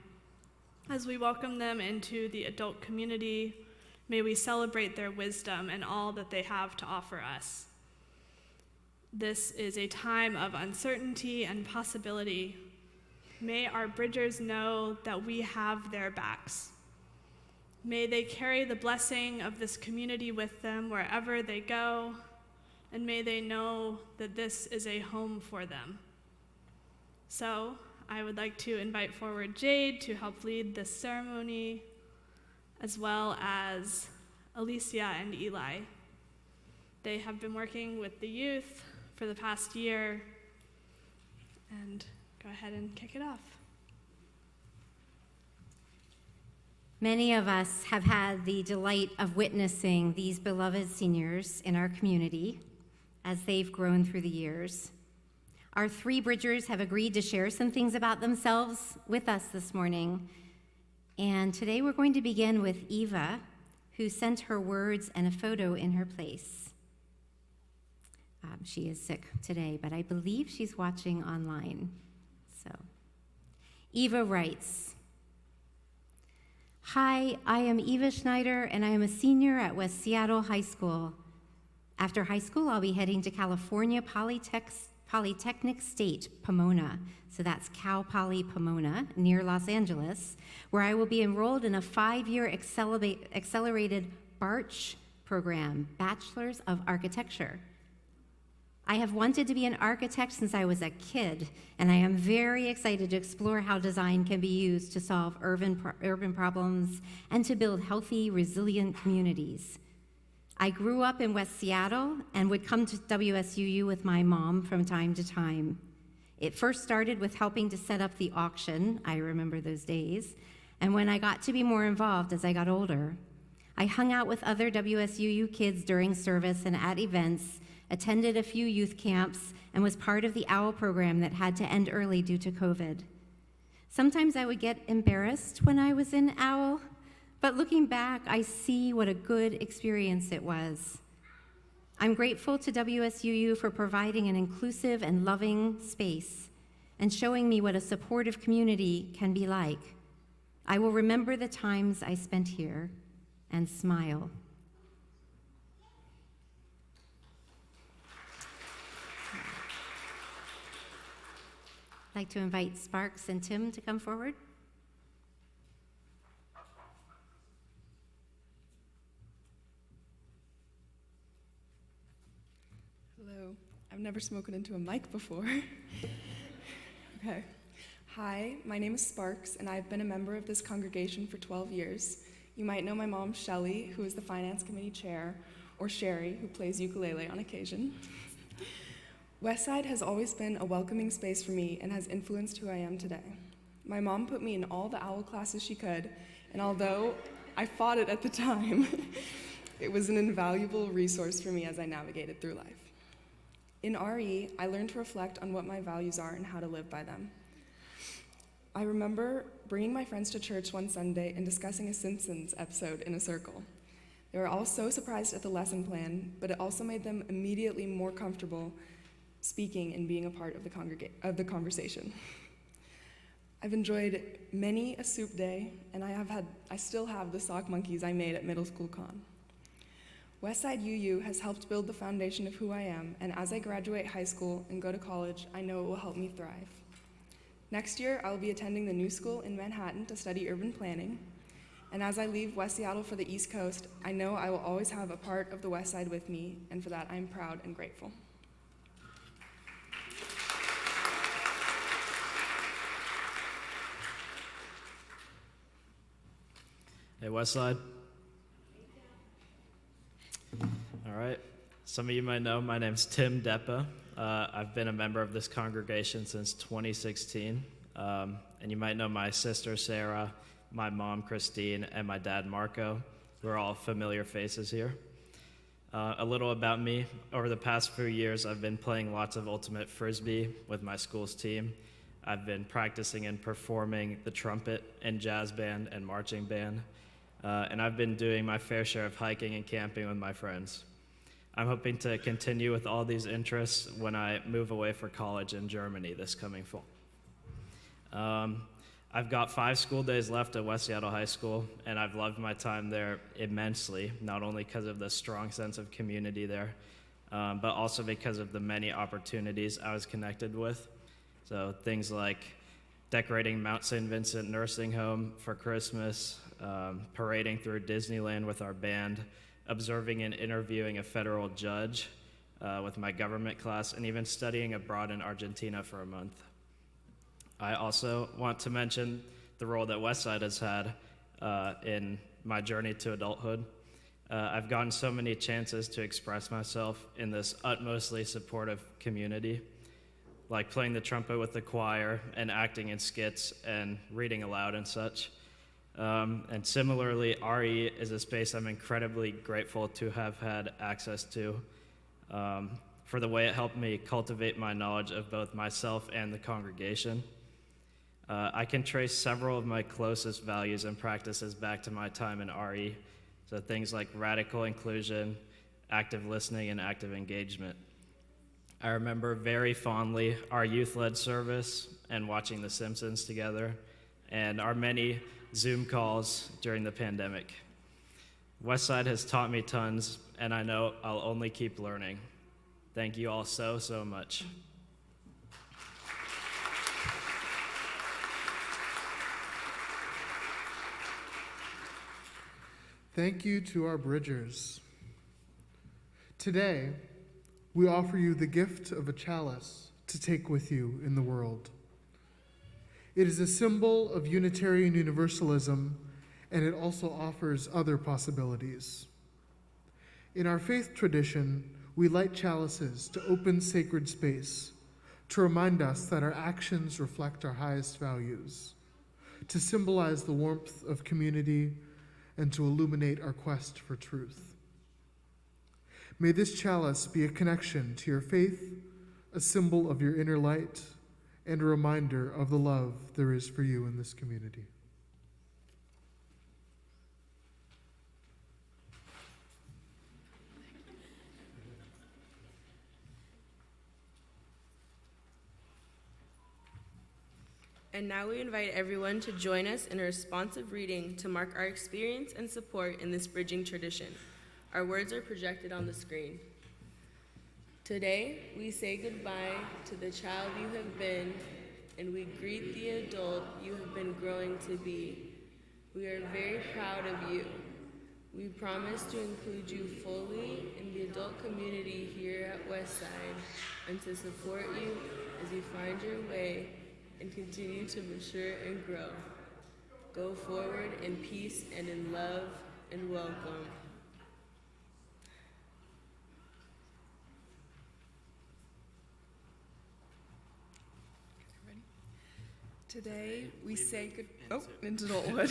As we welcome them into the adult community, may we celebrate their wisdom and all that they have to offer us. This is a time of uncertainty and possibility. May our bridgers know that we have their backs. May they carry the blessing of this community with them wherever they go, and may they know that this is a home for them. So, I would like to invite forward Jade to help lead this ceremony, as well as Alicia and Eli. They have been working with the youth for the past year, and go ahead and kick it off. Many of us have had the delight of witnessing these beloved seniors in our community as they've grown through the years. Our three bridgers have agreed to share some things about themselves with us this morning. And today we're going to begin with Eva, who sent her words and a photo in her place. She is sick today, but I believe she's watching online. So, Eva writes, "Hi, I am Eva Schneider, and I am a senior at West Seattle High School. After high school, I'll be heading to California Polytechnic State, Pomona, so that's Cal Poly Pomona, near Los Angeles, where I will be enrolled in a 5-year accelerated BARCH program, Bachelor's of Architecture. I have wanted to be an architect since I was a kid, and I am very excited to explore how design can be used to solve urban problems and to build healthy, resilient communities. I grew up in West Seattle and would come to WSUU with my mom from time to time. It first started with helping to set up the auction, I remember those days, and when I got to be more involved as I got older, I hung out with other WSUU kids during service and at events, attended a few youth camps, and was part of the OWL program that had to end early due to COVID. Sometimes I would get embarrassed when I was in OWL, but looking back, I see what a good experience it was. I'm grateful to WSUU for providing an inclusive and loving space and showing me what a supportive community can be like. I will remember the times I spent here and smile." I'd like to invite Sparks and Tim to come forward. Hello. I've never spoken into a mic before. Okay. Hi, my name is Sparks, and I've been a member of this congregation for 12 years. You might know my mom, Shelley, who is the Finance Committee Chair, or Sherry, who plays ukulele on occasion. Westside has always been a welcoming space for me and has influenced who I am today. My mom put me in all the OWL classes she could, and although I fought it at the time, it was an invaluable resource for me as I navigated through life. In RE, I learned to reflect on what my values are and how to live by them. I remember bringing my friends to church one Sunday and discussing a Simpsons episode in a circle. They were all so surprised at the lesson plan, but it also made them immediately more comfortable speaking and being a part of the conversation. I've enjoyed many a soup day, and I still have the sock monkeys I made at middle school con. Westside UU has helped build the foundation of who I am, and as I graduate high school and go to college, I know it will help me thrive. Next year, I will be attending the New School in Manhattan to study urban planning, and as I leave West Seattle for the East Coast, I know I will always have a part of the Westside with me, and for that, I am proud and grateful. Hey, Westside. All right. Some of you might know my name's Tim Deppa. I've been a member of this congregation since 2016. And you might know my sister Sarah, my mom Christine, and my dad Marco. We're all familiar faces here. A little about me. Over the past few years, I've been playing lots of ultimate frisbee with my school's team. I've been practicing and performing the trumpet and jazz band and marching band. And I've been doing my fair share of hiking and camping with my friends. I'm hoping to continue with all these interests when I move away for college in Germany this coming fall. I've got 5 school days left at West Seattle High School, and I've loved my time there immensely, not only because of the strong sense of community there, but also because of the many opportunities I was connected with. So things like decorating Mount St. Vincent Nursing Home for Christmas, parading through Disneyland with our band, observing and interviewing a federal judge with my government class, and even studying abroad in Argentina for a month. I also want to mention the role that Westside has had in my journey to adulthood. I've gotten so many chances to express myself in this utmostly supportive community, like playing the trumpet with the choir and acting in skits and reading aloud and such. And similarly, RE is a space I'm incredibly grateful to have had access to for the way it helped me cultivate my knowledge of both myself and the congregation. I can trace several of my closest values and practices back to my time in RE, so things like radical inclusion, active listening, and active engagement. I remember very fondly our youth-led service and watching The Simpsons together, and our many Zoom calls during the pandemic. Westside has taught me tons, and I know I'll only keep learning. Thank you all so, so much. Thank you to our Bridgers. Today, we offer you the gift of a chalice to take with you in the world. It is a symbol of Unitarian Universalism, and it also offers other possibilities. In our faith tradition, we light chalices to open sacred space, to remind us that our actions reflect our highest values, to symbolize the warmth of community, and to illuminate our quest for truth. May this chalice be a connection to your faith, a symbol of your inner light, and a reminder of the love there is for you in this community. And now we invite everyone to join us in a responsive reading to mark our experience and support in this bridging tradition. Our words are projected on the screen. Today, we say goodbye to the child you have been, and we greet the adult you have been growing to be. We are very proud of you. We promise to include you fully in the adult community here at Westside and to support you as you find your way and continue to mature and grow. Go forward in peace and in love, and welcome. Today, we say into adulthood.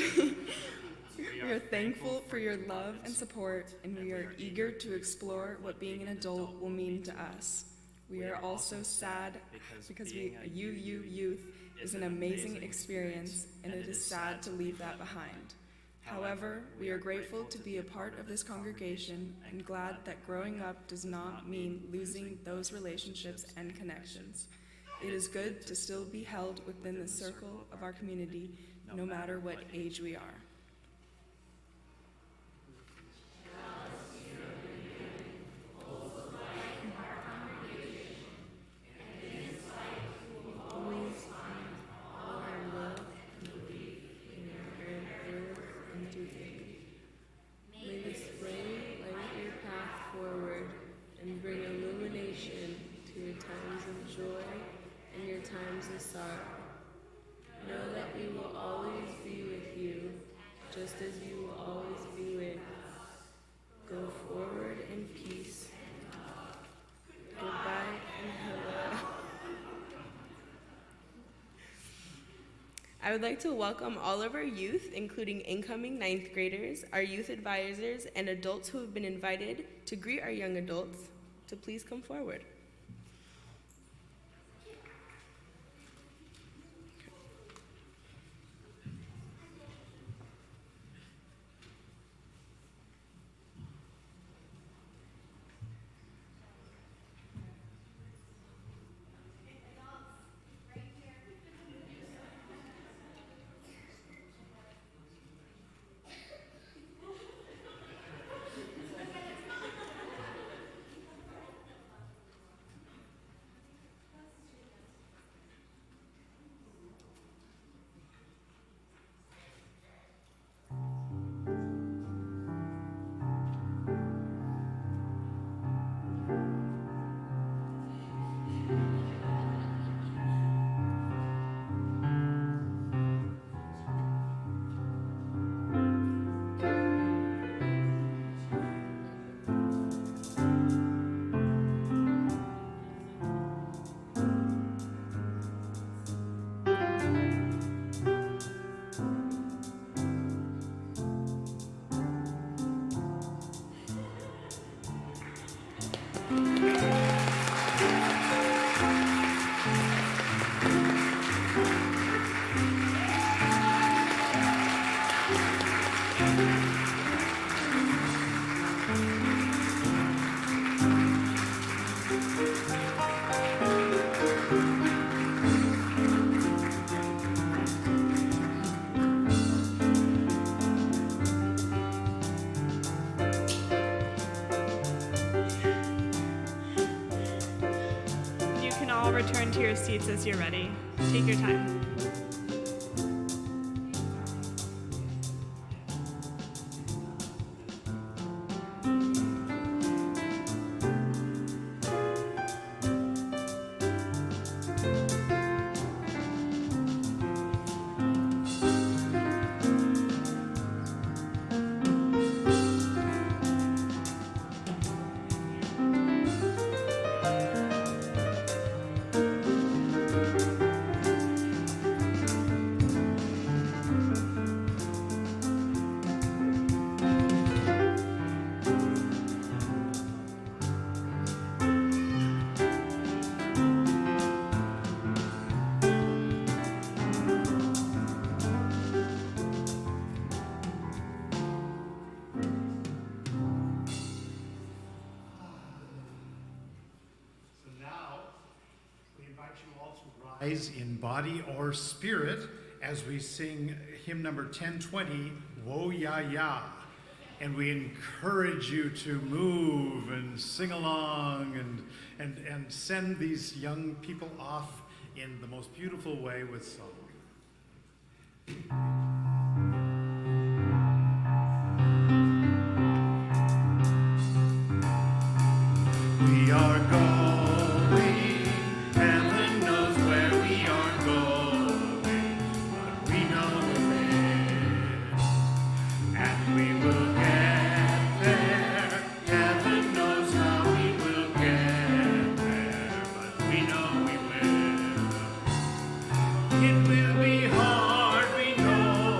We are thankful for your love and support, and we are eager to explore what being an adult will mean to us. We are also sad because youth is an amazing experience, and it is sad to leave that behind. However, we are grateful to be a part of this congregation and glad that growing up does not mean losing those relationships and connections. It is good to still be held within the circle of our community, no matter what age we are. Times of sorrow. Know that we will always be with you, just as you will always be with us. Go forward in peace goodbye and hello. I would like to welcome all of our youth, including incoming 9th graders, our youth advisors, and adults who have been invited to greet our young adults to please come forward. Return to your seats as you're ready. Take your time. In body or spirit as we sing hymn number 1020, Wo Ya Ya. And we encourage you to move and sing along and send these young people off in the most beautiful way with song. We are going. Heaven knows where we are going, but we know it, and we will get there. Heaven knows how we will get there, but we know we will. It will be hard, we know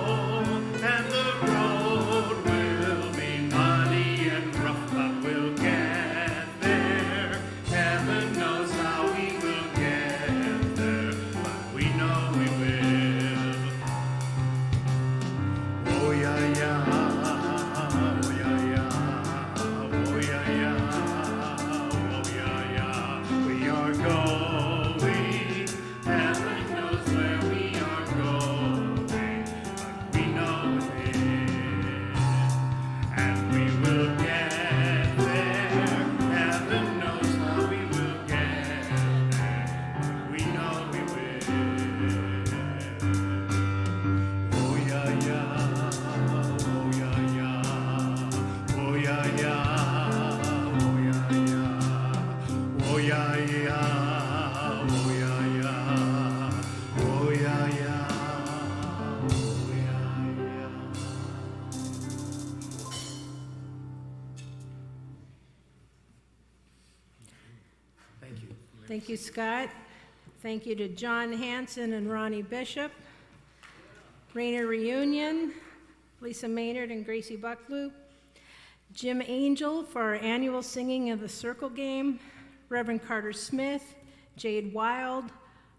Thank you, Scott. Thank you to John Hanson and Ronnie Bishop. Rainer Reunion, Lisa Maynard and Gracie Bucklew. Jim Angel for our annual singing of the Circle Game. Reverend Carter Smith, Jade Wilde,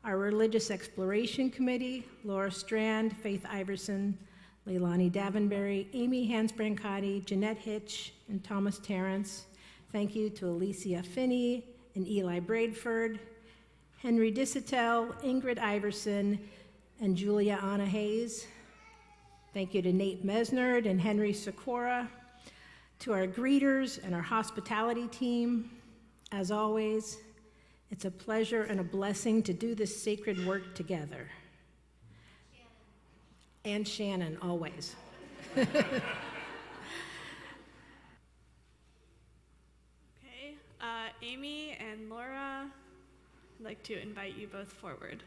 our Religious Exploration Committee, Laura Strand, Faith Iverson, Leilani Davenberry, Amy Hans-Brancati, Jeanette Hitch, and Thomas Terrence. Thank you to Alicia Finney and Eli Bradford, Henry Dissetel, Ingrid Iverson, and Julia Anna Hayes. Thank you to Nate Mesnard and Henry Sikora, to our greeters and our hospitality team. As always, it's a pleasure and a blessing to do this sacred work together. And Shannon, always. Okay, Amy and Laura, I'd like to invite you both forward.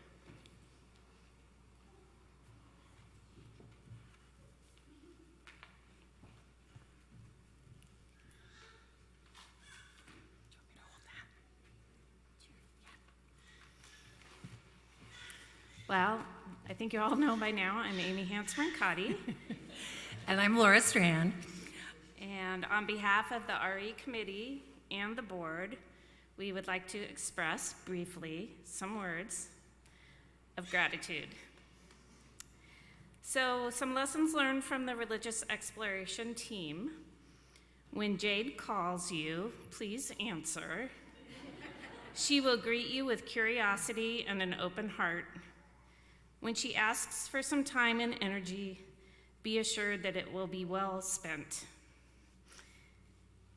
Well, I think you all know by now, I'm Amy Hans-Brancati. And I'm Laura Strand. And on behalf of the RE Committee and the board, we would like to express briefly some words of gratitude. So, some lessons learned from the Religious Exploration team. When Jade calls you, please answer. She will greet you with curiosity and an open heart. When she asks for some time and energy, be assured that it will be well spent.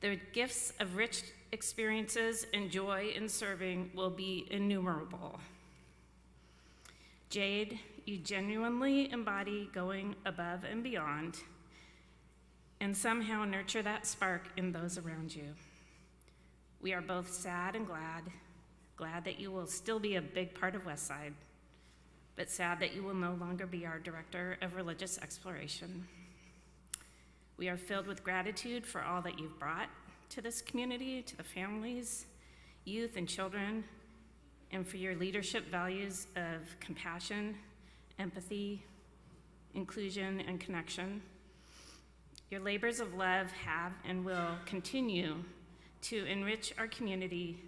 The gifts of rich experiences and joy in serving will be innumerable. Jade, you genuinely embody going above and beyond, and somehow nurture that spark in those around you. We are both sad and glad that you will still be a big part of Westside, but sad that you will no longer be our Director of Religious Exploration. We are filled with gratitude for all that you've brought to this community, to the families, youth, and children, and for your leadership values of compassion, empathy, inclusion, and connection. Your labors of love have and will continue to enrich our community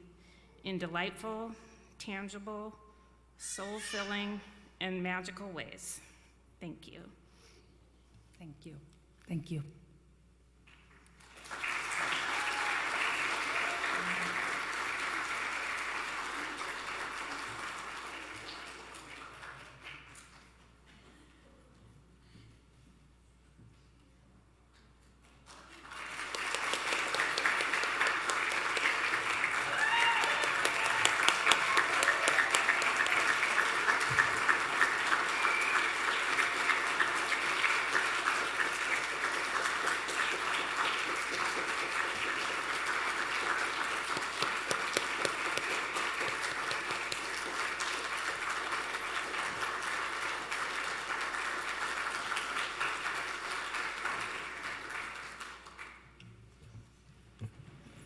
in delightful, tangible, soul-filling, and magical ways. Thank you. Thank you. Thank you.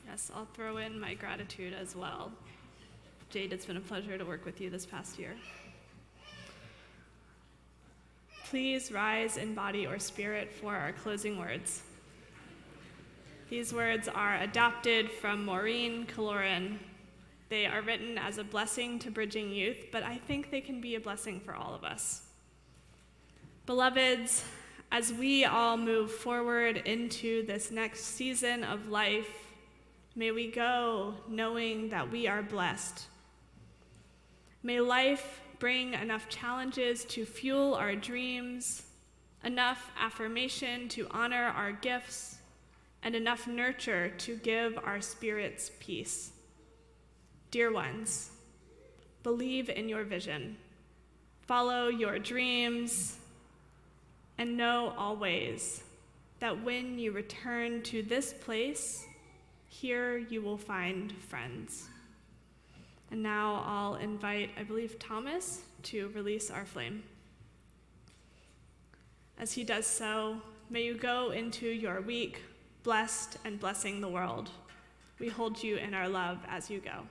Yes, I'll throw in my gratitude as well. Jade, it's been a pleasure to work with you this past year. Please rise in body or spirit for our closing words. These words are adopted from Maureen Kaloran. They are written as a blessing to Bridging Youth, but I think they can be a blessing for all of us. Beloveds, as we all move forward into this next season of life, may we go knowing that we are blessed. May life bring enough challenges to fuel our dreams, enough affirmation to honor our gifts, and enough nurture to give our spirits peace. Dear ones, believe in your vision, follow your dreams, and know always that when you return to this place, here you will find friends. And now I'll invite, I believe, Thomas to release our flame. As he does so, may you go into your week blessed and blessing the world. We hold you in our love as you go.